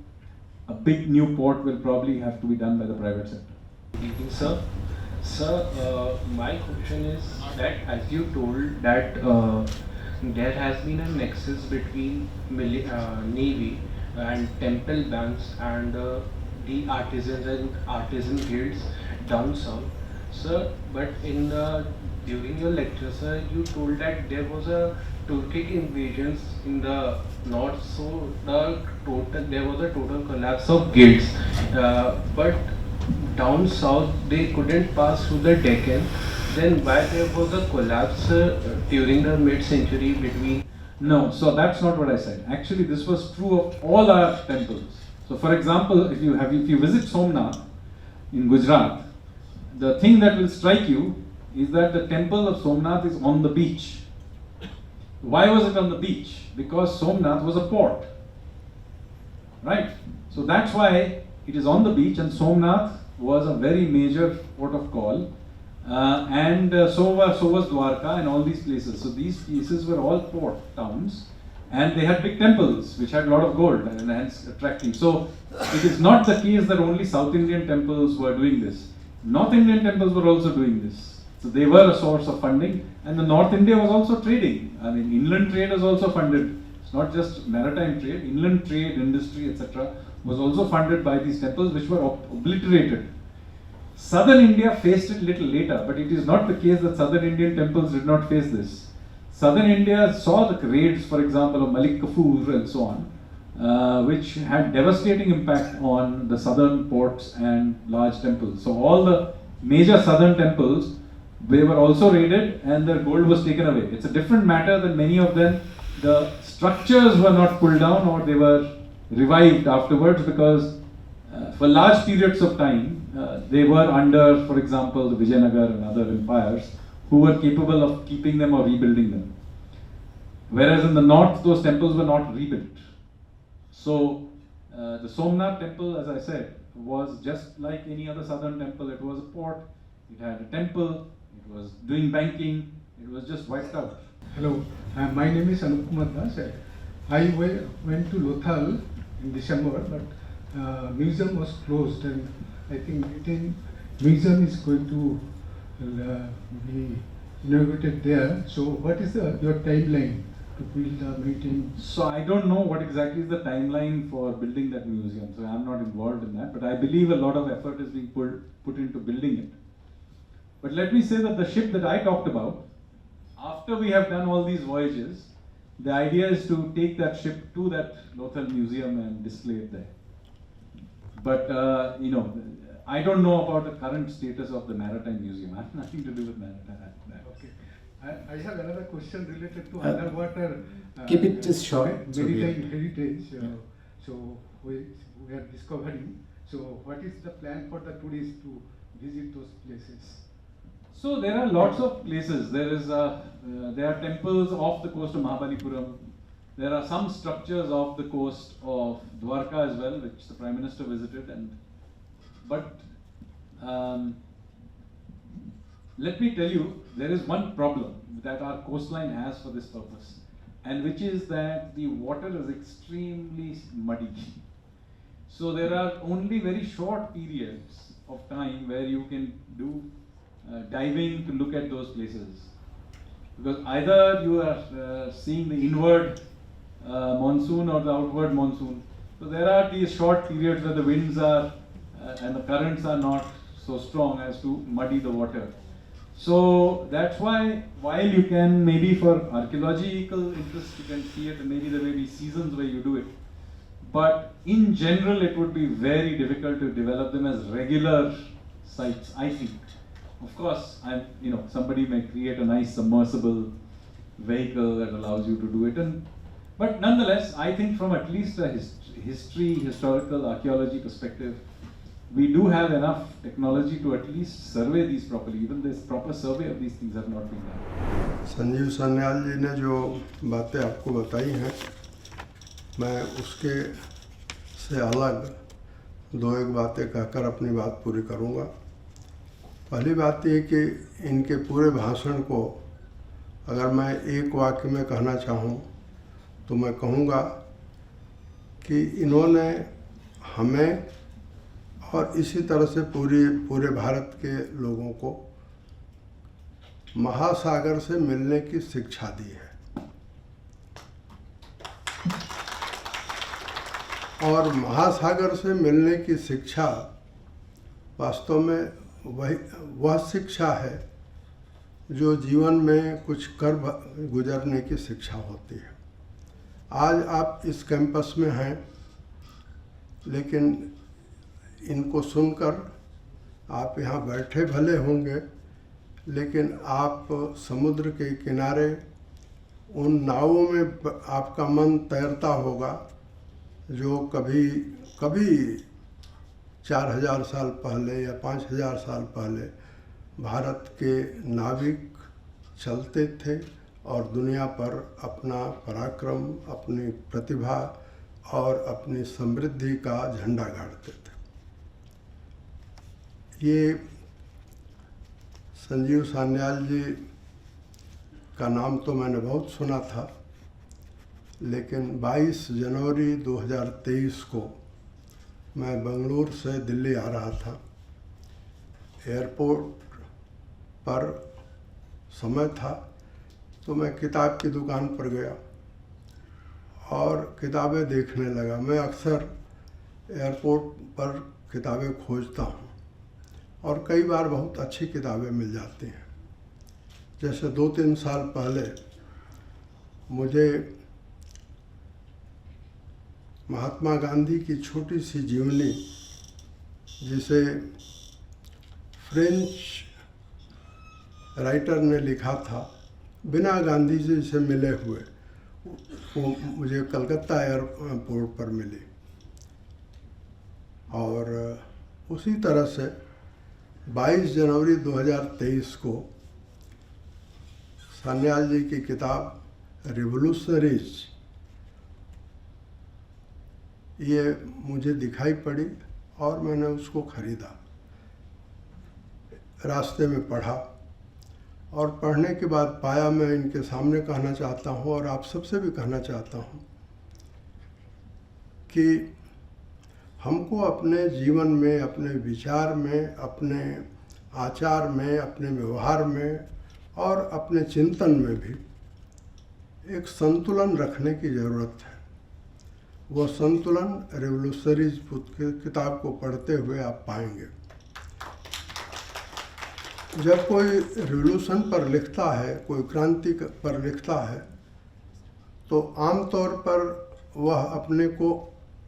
a big new port will probably have to be done by the private sector. Good evening, sir. My question is that, as you told that there has been a nexus between Navy and temple banks and the artisans and artisan guilds down south, sir. But in during your lecture, sir, you told that there was a Turkic invasions in the north, so there was a total collapse of guilds. But down south they couldn't pass through the Deccan. Then why there was a collapse during the mid-century between? No, so that's not what I said. Actually, this was true of all our temples. So, for example, if you visit Somnath in Gujarat, the thing that will strike you is that the temple of Somnath is on the beach. Why was it on the beach? Because Somnath was a port, right? So that's why it is on the beach, and Somnath was a very major port of call, and so was Dwarka and all these places. So these places were all port towns, and they had big temples which had a lot of gold and hence attractive. So it is not the case that only South Indian temples were doing this. North Indian temples were also doing this. So they were a source of funding, and the North India was also trading. I mean, inland trade was also funded. It's not just maritime trade, inland trade, industry, etc. was also funded by these temples, which were obliterated. Southern India faced it little later, but it is not the case that Southern Indian temples did not face this. Southern India saw the raids, for example, of Malik Kafur and so on, which had devastating impact on the southern ports and large temples. So all the major southern temples, they were also raided and their gold was taken away. It's a different matter than many of them. The structures were not pulled down or they were revived afterwards, because for large periods of time, they were under, for example, the Vijayanagar and other empires who were capable of keeping them or rebuilding them. Whereas in the north, those temples were not rebuilt. So the Somnath temple, as I said, was just like any other southern temple. It was a port, it had a temple, it was doing banking, it was just wiped out. Hello, My name is Anup Kumar Das. I went to Lothal in December, but museum was closed, and I think museum is going to be inaugurated there. So what is your timeline to build the Maritime? So I don't know what exactly is the timeline for building that museum, so I'm not involved in that, but I believe a lot of effort is being put into building it. But let me say that the ship that I talked about, after we have done all these voyages, the idea is to take that ship to that Lothal museum and display it there. But I don't know about the current status of the Maritime Museum. I have nothing to do with Maritime. Okay. I have another question related to underwater. Keep it just short. Maritime heritage. So we are discovering. So what is the plan for the tourists to visit those places? So there are lots of places. There are temples off the coast of Mahabalipuram. There are some structures off the coast of Dwarka as well, which the Prime Minister visited. But let me tell you, there is one problem that our coastline has for this purpose, and which is that the water is extremely muddy. So there are only very short periods of time where you can do diving to look at those places, because either you are seeing the inward monsoon or the outward monsoon. So there are these short periods where the winds are and the currents are not so strong as to muddy the water. So that's why, while you can maybe for archaeological interest you can see it, and maybe there may be seasons where you do it, but in general it would be very difficult to develop them as regular sites, I think. Of course, somebody may create a nice submersible vehicle that allows you to do it, but nonetheless, I think from at least a historical archaeology perspective, we do have enough technology to at least survey these properly. Even this proper survey of these things have not been done. Sanjeev Sanyal ji ने जो बातें आपको बताई हैं, मैं उसके से अलग दो एक बातें कहकर अपनी बात पूरी करूंगा। पहली बात ये कि इनके पूरे भाषण को अगर मैं एक वाक्य में कहना चाहूँ तो मैं कहूँगा कि इन्होंने हमें और इसी तरह से पूरे भारत के लोगों को महासागर से मिलने की शिक्षा दी है, और महासागर से मिलने की शिक्षा वास्तव में वह शिक्षा है जो जीवन में कुछ कर गुजरने की शिक्षा होती है। आज आप इस कैंपस में हैं, लेकिन इनको सुनकर आप यहाँ बैठे भले होंगे, लेकिन आप समुद्र के किनारे उन नावों में आपका मन तैरता होगा जो कभी 4000 साल पहले या 5000 साल पहले भारत के नाविक चलते थे और दुनिया पर अपना पराक्रम, अपनी प्रतिभा और अपनी समृद्धि का झंडा गाड़ते थे। ये संजीव सान्याल जी का नाम तो मैंने बहुत सुना था, लेकिन 22 जनवरी 2023 को मैं बेंगलुरु से दिल्ली आ रहा था। एयरपोर्ट पर समय था तो मैं किताब की दुकान पर गया और किताबें देखने लगा। मैं अक्सर एयरपोर्ट पर किताबें खोजता हूँ और कई बार बहुत अच्छी किताबें मिल जाती हैं। जैसे 2-3 साल पहले मुझे महात्मा गांधी की छोटी सी जीवनी, जिसे फ्रेंच राइटर ने लिखा था बिना गांधी जी से मिले हुए, वो मुझे कलकत्ता एयरपोर्ट पर मिली। और उसी तरह से 22 जनवरी 2023 को सान्याल जी की किताब रिवोल्यूशनरीज ये मुझे दिखाई पड़ी और मैंने उसको ख़रीदा, रास्ते में पढ़ा और पढ़ने के बाद पाया, मैं इनके सामने कहना चाहता हूँ और आप सबसे भी कहना चाहता हूँ कि हमको अपने जीवन में, अपने विचार में, अपने आचार में, अपने व्यवहार में और अपने चिंतन में भी एक संतुलन रखने की ज़रूरत है। वह संतुलन रेवोल्यूशनरीज किताब को पढ़ते हुए आप पाएंगे। जब कोई रिवोल्यूशन पर लिखता है, कोई क्रांति पर लिखता है, तो आमतौर पर वह अपने को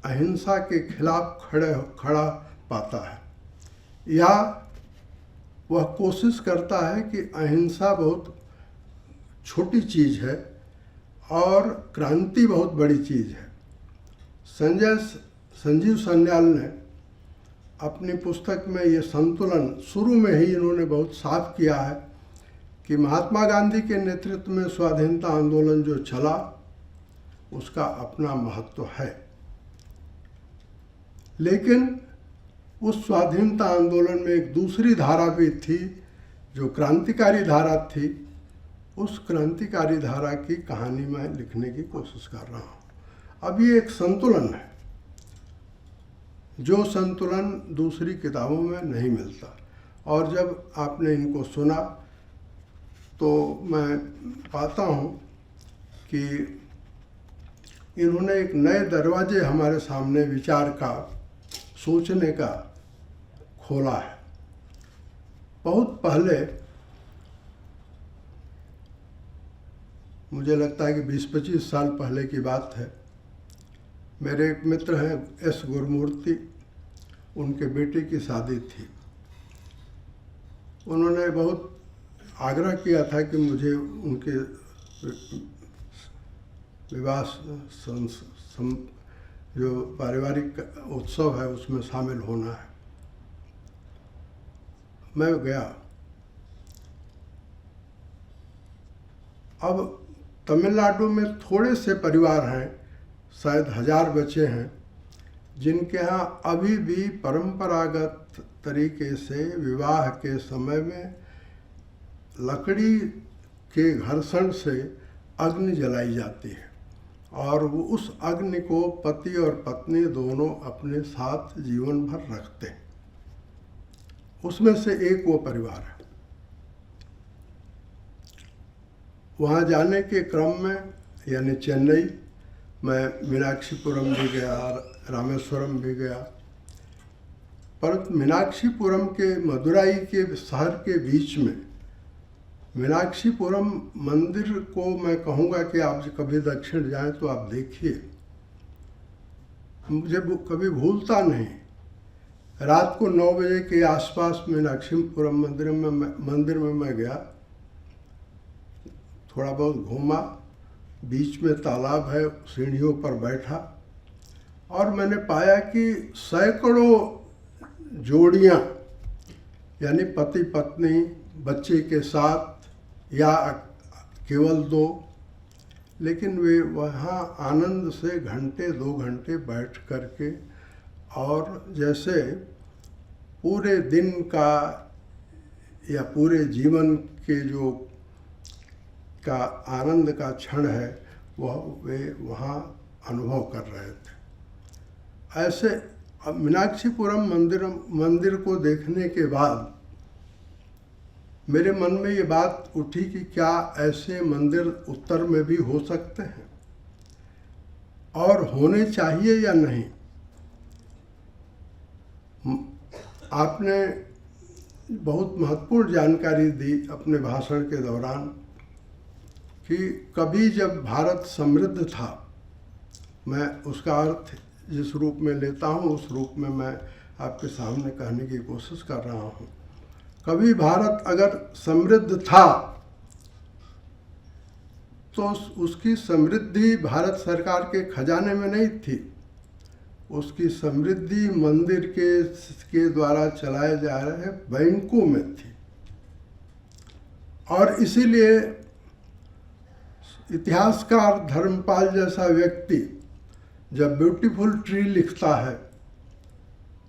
अहिंसा के खिलाफ खड़ा पाता है, या वह कोशिश करता है कि अहिंसा बहुत छोटी चीज़ है और क्रांति बहुत बड़ी चीज़ है। संजीव सान्याल ने अपनी पुस्तक में ये संतुलन शुरू में ही इन्होंने बहुत साफ किया है कि महात्मा गांधी के नेतृत्व में स्वाधीनता आंदोलन जो चला उसका अपना महत्व है, लेकिन उस स्वाधीनता आंदोलन में एक दूसरी धारा भी थी जो क्रांतिकारी धारा थी। उस क्रांतिकारी धारा की कहानी मैं लिखने की कोशिश कर रहा हूँ। अब ये एक संतुलन है, जो संतुलन दूसरी किताबों में नहीं मिलता। और जब आपने इनको सुना तो मैं पाता हूँ कि इन्होंने एक नए दरवाजे हमारे सामने विचार का, सोचने का खोला है। बहुत पहले, मुझे लगता है कि 20-25 साल पहले की बात है, मेरे एक मित्र हैं एस गुरुमूर्ति, उनके बेटे की शादी थी। उन्होंने बहुत आग्रह किया था कि मुझे उनके विवाह जो पारिवारिक उत्सव है उसमें शामिल होना है। मैं गया। अब तमिलनाडु में थोड़े से परिवार हैं, शायद 1000 बच्चे हैं, जिनके यहाँ अभी भी परंपरागत तरीके से विवाह के समय में लकड़ी के घर्षण से अग्नि जलाई जाती है और वो उस अग्नि को पति और पत्नी दोनों अपने साथ जीवन भर रखते हैं। उसमें से एक वो परिवार है। वहाँ जाने के क्रम में, यानी चेन्नई, मैं मीनाक्षीपुरम भी गया, रामेश्वरम भी गया, परंतु मीनाक्षीपुरम के मदुराई के शहर के बीच में मीनाक्षीपुरम मंदिर को मैं कहूँगा कि आप कभी दक्षिण जाएं तो आप देखिए। मुझे कभी भूलता नहीं, रात को 9 बजे के आसपास मीनाक्षीपुरम मंदिर में मैं गया, थोड़ा बहुत घूमा, बीच में तालाब है, सीढ़ियों पर बैठा और मैंने पाया कि सैकड़ों जोड़ियाँ, यानी पति पत्नी बच्चे के साथ या केवल 2, लेकिन वे वहाँ आनंद से घंटे 2 घंटे बैठ कर के और जैसे पूरे दिन का या पूरे जीवन के जो का आनंद का क्षण है वह वे वहाँ अनुभव कर रहे थे। ऐसे मीनाक्षीपुरम मंदिर को देखने के बाद मेरे मन में ये बात उठी कि क्या ऐसे मंदिर उत्तर में भी हो सकते हैं और होने चाहिए या नहीं। आपने बहुत महत्वपूर्ण जानकारी दी अपने भाषण के दौरान कि कभी जब भारत समृद्ध था, मैं उसका अर्थ जिस रूप में लेता हूँ उस रूप में मैं आपके सामने कहने की कोशिश कर रहा हूँ। कभी भारत अगर समृद्ध था तो उसकी समृद्धि भारत सरकार के खजाने में नहीं थी, उसकी समृद्धि मंदिर के द्वारा चलाए जा रहे बैंकों में थी। और इसीलिए इतिहासकार धर्मपाल जैसा व्यक्ति जब ब्यूटीफुल ट्री लिखता है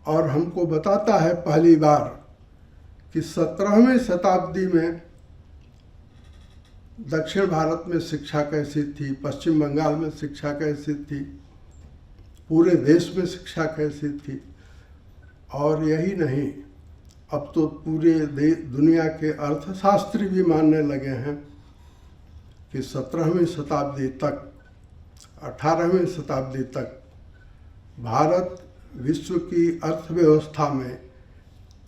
और हमको बताता है पहली बार कि 17वीं शताब्दी में दक्षिण भारत में शिक्षा कैसी थी, पश्चिम बंगाल में शिक्षा कैसी थी, पूरे देश में शिक्षा कैसी थी। और यही नहीं, अब तो पूरे दुनिया के अर्थशास्त्री भी मानने लगे हैं कि 17वीं शताब्दी तक, 18वीं शताब्दी तक भारत विश्व की अर्थव्यवस्था में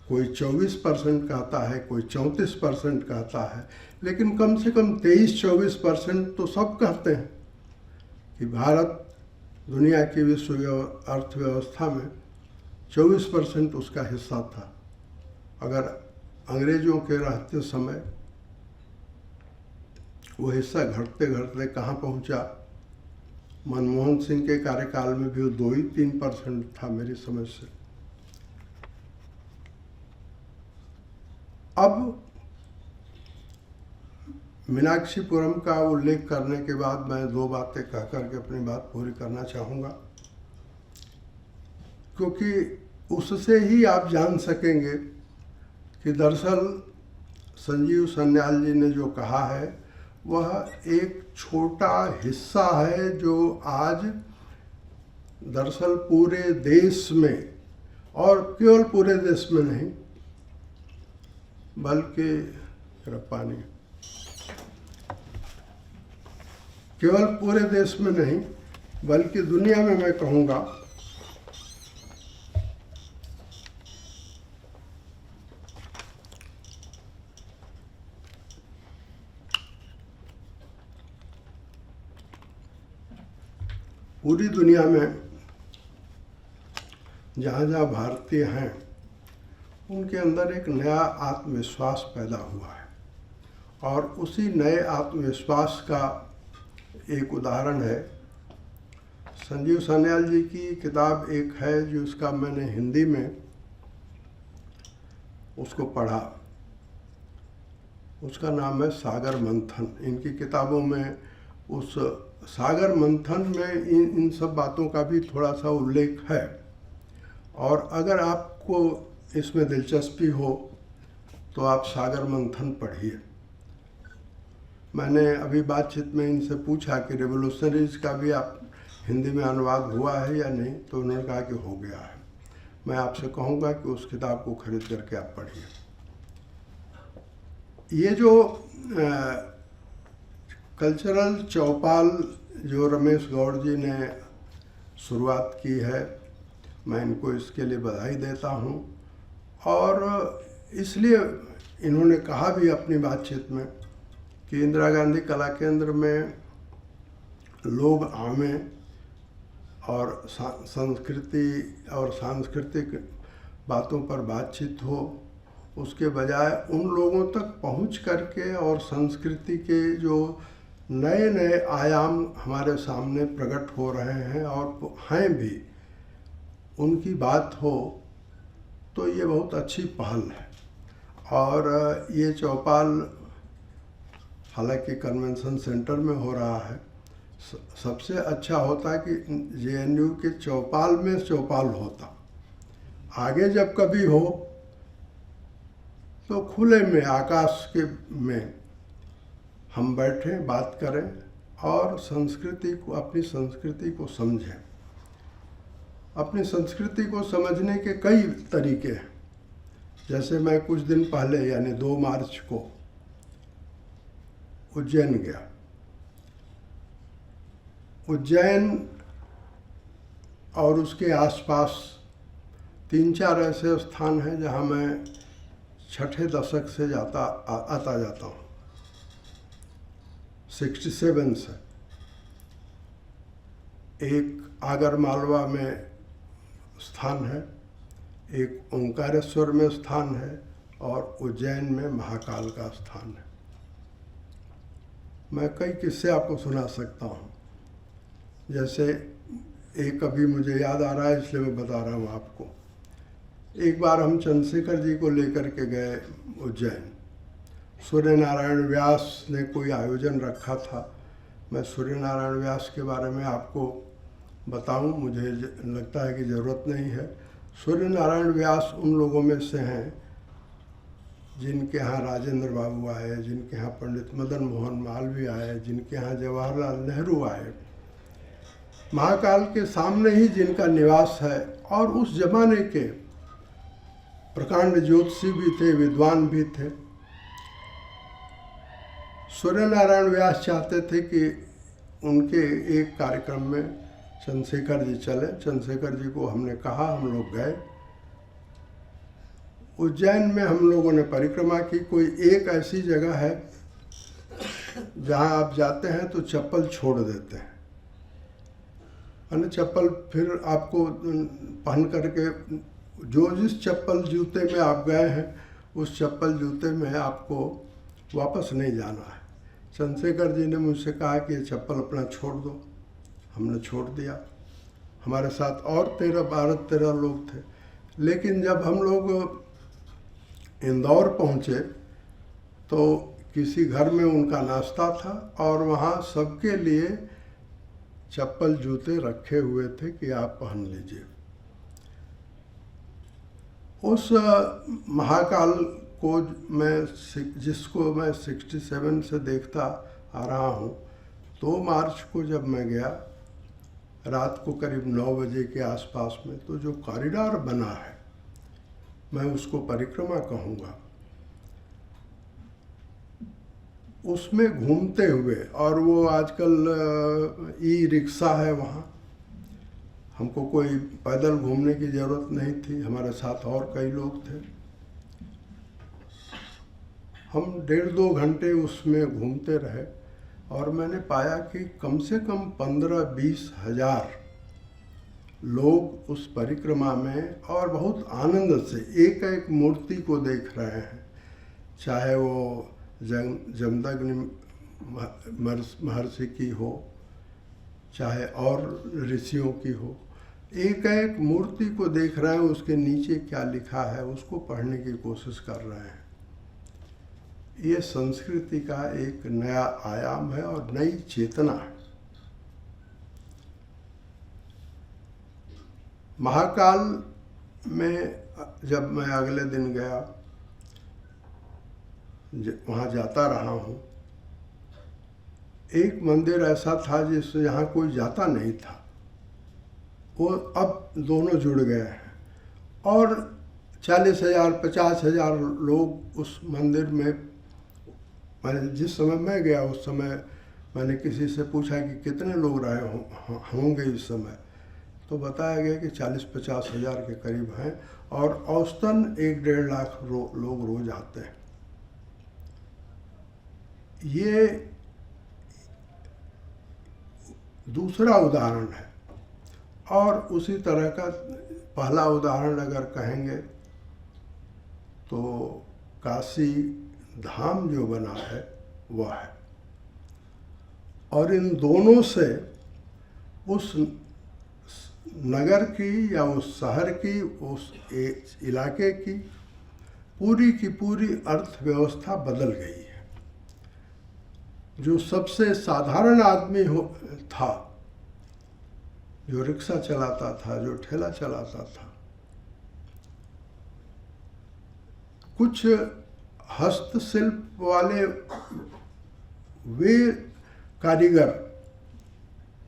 कोई 24% कहता है, कोई 34% कहता है, लेकिन कम से कम 23-24% तो सब कहते हैं कि भारत दुनिया की विश्व अर्थव्यवस्था में 24% उसका हिस्सा था। अगर अंग्रेजों के रहते समय वो हिस्सा घटते घटते कहाँ पहुँचा। मनमोहन सिंह के कार्यकाल में भी वो 2-3% था मेरी समझ से। अब मीनाक्षीपुरम का उल्लेख करने के बाद मैं 2 बातें कह करके अपनी बात पूरी करना चाहूँगा, क्योंकि उससे ही आप जान सकेंगे कि दरअसल संजीव सान्याल जी ने जो कहा है वह एक छोटा हिस्सा है जो आज दरअसल पूरे देश में, और केवल पूरे देश में नहीं बल्कि पानी केवल पूरे देश में नहीं बल्कि दुनिया में मैं कहूँगा पूरी दुनिया में जहाँ जहाँ भारतीय हैं उनके अंदर एक नया आत्मविश्वास पैदा हुआ है। और उसी नए आत्मविश्वास का एक उदाहरण है, संजीव सान्याल जी की किताब एक है जो उसका मैंने हिंदी में उसको पढ़ा, उसका नाम है सागर मंथन। इनकी किताबों में उस सागर मंथन में इन सब बातों का भी थोड़ा सा उल्लेख है। और अगर आपको इसमें दिलचस्पी हो तो आप सागर मंथन पढ़िए। मैंने अभी बातचीत में इनसे पूछा कि रेवोल्यूशनरीज का भी आप हिंदी में अनुवाद हुआ है या नहीं, तो उन्होंने कहा कि हो गया है। मैं आपसे कहूँगा कि उस किताब को खरीद करके आप पढ़िए। ये जो कल्चरल चौपाल जो रमेश गौड़ जी ने शुरुआत की है, मैं इनको इसके लिए बधाई देता हूँ। और इसलिए इन्होंने कहा भी अपनी बातचीत में कि इंदिरा गांधी कला केंद्र में लोग आवें और संस्कृति और सांस्कृतिक बातों पर बातचीत हो, उसके बजाय उन लोगों तक पहुंच करके और संस्कृति के जो नए नए आयाम हमारे सामने प्रकट हो रहे हैं और हैं भी, उनकी बात हो, तो ये बहुत अच्छी पहल है। और ये चौपाल हालांकि कन्वेंशन सेंटर में हो रहा है। सबसे अच्छा होता कि JNU के चौपाल में चौपाल होता। आगे जब कभी हो तो खुले में आकाश के में हम बैठें, बात करें और संस्कृति को, अपनी संस्कृति को समझें। अपनी संस्कृति को समझने के कई तरीके हैं। जैसे मैं कुछ दिन पहले यानी 2 मार्च को उज्जैन गया। उज्जैन और उसके आसपास 3-4 ऐसे स्थान हैं जहाँ मैं 6ठे दशक से आता जाता हूँ, 67 से। एक आगर मालवा में स्थान है, एक ओंकारेश्वर में स्थान है और उज्जैन में महाकाल का स्थान है। मैं कई किस्से आपको सुना सकता हूँ। जैसे एक अभी मुझे याद आ रहा है इसलिए मैं बता रहा हूँ आपको। एक बार हम चंद्रशेखर जी को लेकर के गए उज्जैन। सूर्य नारायण व्यास ने कोई आयोजन रखा था। मैं सूर्य नारायण व्यास के बारे में आपको बताऊं, मुझे लगता है कि ज़रूरत नहीं है। सूर्य नारायण व्यास उन लोगों में से हैं जिनके यहाँ राजेंद्र बाबू आए, जिनके यहाँ पंडित मदन मोहन मालवीय आए, जिनके यहाँ जवाहरलाल नेहरू आए, महाकाल के सामने ही जिनका निवास है, और उस जमाने के प्रकांड ज्योतिषी भी थे, विद्वान भी थे। सूर्य नारायण व्यास चाहते थे कि उनके एक कार्यक्रम में चंद्रशेखर जी चले। चंद्रशेखर जी को हमने कहा, हम लोग गए। उज्जैन में हम लोगों ने परिक्रमा की। कोई एक ऐसी जगह है जहां आप जाते हैं तो चप्पल छोड़ देते हैं, यानी चप्पल फिर आपको पहन करके जो जिस चप्पल जूते में आप गए हैं उस चप्पल जूते में आपको वापस नहीं जाना है। चंद्रशेखर जी ने मुझसे कहा कि ये चप्पल अपना छोड़ दो। हमने छोड़ दिया। हमारे साथ और 12-13 लोग थे। लेकिन जब हम लोग इंदौर पहुँचे तो किसी घर में उनका नाश्ता था और वहाँ सबके लिए चप्पल जूते रखे हुए थे कि आप पहन लीजिए। उस महाकाल को जिसको मैं 67 से देखता आ रहा हूँ, 2 मार्च को जब मैं गया रात को करीब 9 बजे के आसपास में, तो जो कॉरिडोर बना है मैं उसको परिक्रमा कहूँगा, उसमें घूमते हुए, और वो आजकल ई रिक्शा है वहाँ, हमको कोई पैदल घूमने की ज़रूरत नहीं थी, हमारे साथ और कई लोग थे। हम 1.5-2 घंटे उसमें घूमते रहे और मैंने पाया कि कम से कम 15-20 हज़ार लोग उस परिक्रमा में और बहुत आनंद से एक एक मूर्ति को देख रहे हैं, चाहे वो जमदग्नि महर्षि की हो, चाहे और ऋषियों की हो। एक एक मूर्ति को देख रहे हैं, उसके नीचे क्या लिखा है उसको पढ़ने की कोशिश कर रहे हैं। ये संस्कृति का एक नया आयाम है और नई चेतना है। महाकाल में जब मैं अगले दिन गया, वहाँ जाता रहा हूँ, एक मंदिर ऐसा था जिससे यहाँ कोई जाता नहीं था, वो अब दोनों जुड़ गए हैं और 40,000-50,000 लोग उस मंदिर में। मैंने जिस समय मैं गया उस समय मैंने किसी से पूछा कि कितने लोग रहे होंगे इस समय, तो बताया गया कि 40-50 हज़ार के करीब हैं और औसतन 1-1.5 लाख लोग रोज आते हैं। ये दूसरा उदाहरण है। और उसी तरह का पहला उदाहरण अगर कहेंगे तो काशी धाम जो बना है वह है। और इन दोनों से उस नगर की या उस शहर की, उस इलाके की पूरी अर्थव्यवस्था बदल गई है। जो सबसे साधारण आदमी था, जो रिक्शा चलाता था, जो ठेला चलाता था, कुछ हस्तशिल्प वाले वे कारीगर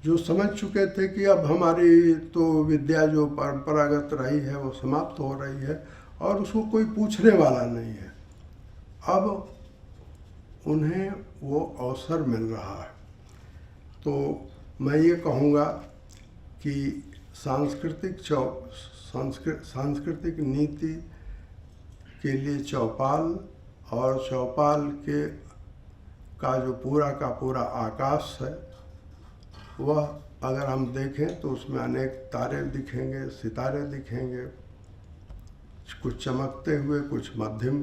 जो समझ चुके थे कि अब हमारी तो विद्या जो परंपरागत रही है वो समाप्त हो रही है और उसको कोई पूछने वाला नहीं है, अब उन्हें वो अवसर मिल रहा है। तो मैं ये कहूँगा कि सांस्कृतिक नीति के लिए चौपाल और चौपाल के का जो पूरा आकाश है वह अगर हम देखें तो उसमें अनेक तारे दिखेंगे, सितारे दिखेंगे, कुछ चमकते हुए, कुछ मध्यम,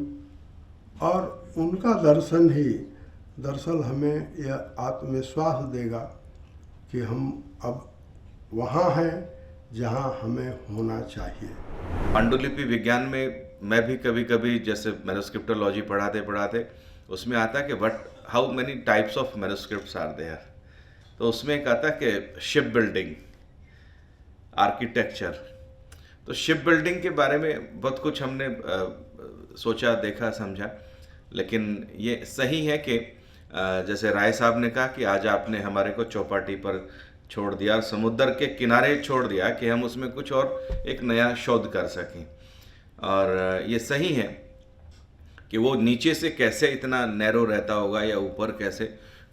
और उनका दर्शन ही दरअसल हमें यह आत्मविश्वास देगा कि हम अब वहाँ हैं जहाँ हमें होना चाहिए। पांडुलिपि विज्ञान में मैं भी कभी कभी जैसे मैन्युस्क्रिप्टोलॉजी पढ़ाते उसमें आता है कि how many types of manuscripts are there. तो उसमें एक आता है कि शिप बिल्डिंग, आर्किटेक्चर। तो शिप बिल्डिंग के बारे में बहुत कुछ हमने सोचा, देखा, समझा। लेकिन ये सही है कि जैसे राय साहब ने कहा कि आज आपने हमारे को चौपाटी पर छोड़ दिया, समुद्र के किनारे छोड़ दिया कि हम उसमें कुछ और एक नया शोध कर सकें। और ये सही है कि वो नीचे से कैसे इतना नैरो रहता होगा या ऊपर कैसे,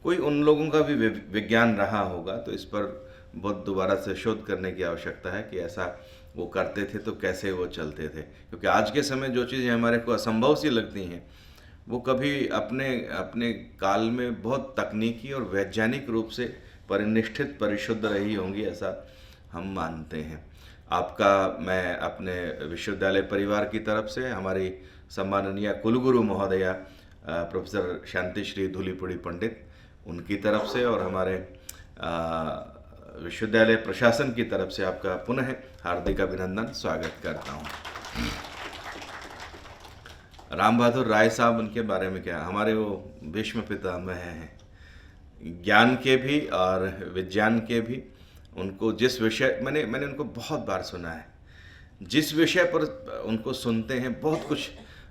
कोई उन लोगों का भी विज्ञान रहा होगा। तो इस पर बहुत दोबारा से शोध करने की आवश्यकता है कि ऐसा वो करते थे तो कैसे वो चलते थे। क्योंकि आज के समय जो चीज़ें हमारे को असंभव सी लगती हैं वो कभी अपने काल में बहुत तकनीकी और वैज्ञानिक रूप से परिनिष्ठित, परिशुद्ध रही होंगी, ऐसा हम मानते हैं। आपका मैं अपने विश्वविद्यालय परिवार की तरफ से, हमारी सम्माननीय कुलगुरु महोदया प्रोफेसर शांति श्री धूलीपुड़ी पंडित, उनकी तरफ से और हमारे विश्वविद्यालय प्रशासन की तरफ से आपका पुनः हार्दिक अभिनंदन, स्वागत करता हूँ। राम बहादुर राय साहब, उनके बारे में क्या, हमारे वो भीष्म पितामह हैं, ज्ञान के भी और विज्ञान के भी। उनको जिस विषय, मैंने उनको बहुत बार सुना है, जिस विषय पर उनको सुनते हैं बहुत कुछ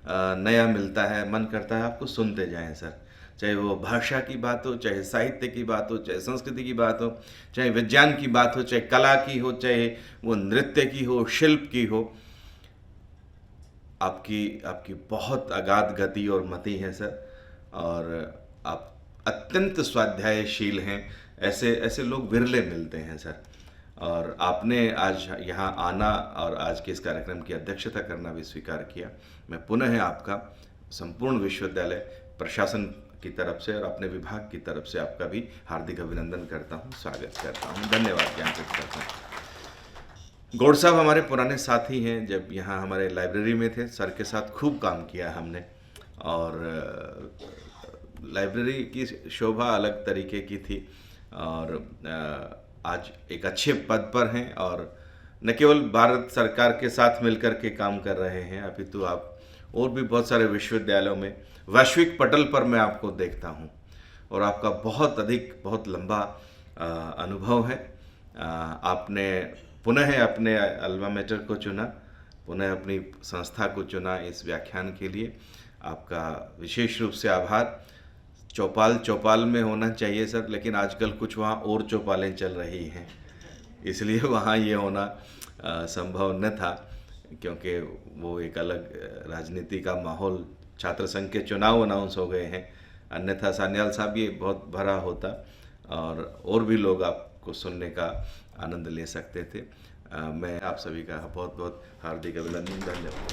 नया मिलता है, मन करता है आपको सुनते जाएं सर। चाहे वो भाषा की बात हो, चाहे साहित्य की बात हो, चाहे संस्कृति की बात हो, चाहे विज्ञान की बात हो, चाहे कला की हो, चाहे वो नृत्य की हो, शिल्प की हो, आपकी बहुत अगाध गति और मति है सर। और आप अत्यंत स्वाध्यायशील हैं, ऐसे लोग विरले मिलते हैं सर। और आपने आज यहाँ आना और आज के इस कार्यक्रम की अध्यक्षता करना भी स्वीकार किया। मैं पुनः आपका संपूर्ण विश्वविद्यालय प्रशासन की तरफ से और अपने विभाग की तरफ से आपका भी हार्दिक अभिनंदन करता हूँ, स्वागत करता हूँ, धन्यवाद ज्ञापित करता हूँ। गौड़ साहब हमारे पुराने साथी हैं, जब यहाँ हमारे लाइब्रेरी में थे सर के साथ खूब काम किया हमने। और लाइब्रेरी की शोभा अलग तरीके की थी और आज एक अच्छे पद पर हैं और न केवल भारत सरकार के साथ मिलकर के काम कर रहे हैं, अपितु आप और भी बहुत सारे विश्वविद्यालयों में वैश्विक पटल पर मैं आपको देखता हूं और आपका बहुत लंबा अनुभव है। आपने पुनः अपने अल्मा मैटर को चुना, पुनः अपनी संस्था को चुना इस व्याख्यान के लिए। आपका विशेष रूप से आभार। चौपाल में होना चाहिए सर, लेकिन आजकल कुछ वहाँ और चौपालें चल रही हैं, इसलिए वहाँ ये होना संभव न था, क्योंकि वो एक अलग राजनीति का माहौल, छात्र संघ के चुनाव अनाउंस हो गए हैं। अन्यथा सान्याल साहब ये बहुत भरा होता और भी लोग आपको सुनने का आनंद ले सकते थे। मैं आप सभी का बहुत हार्दिक अभिनंदन, धन्यवाद।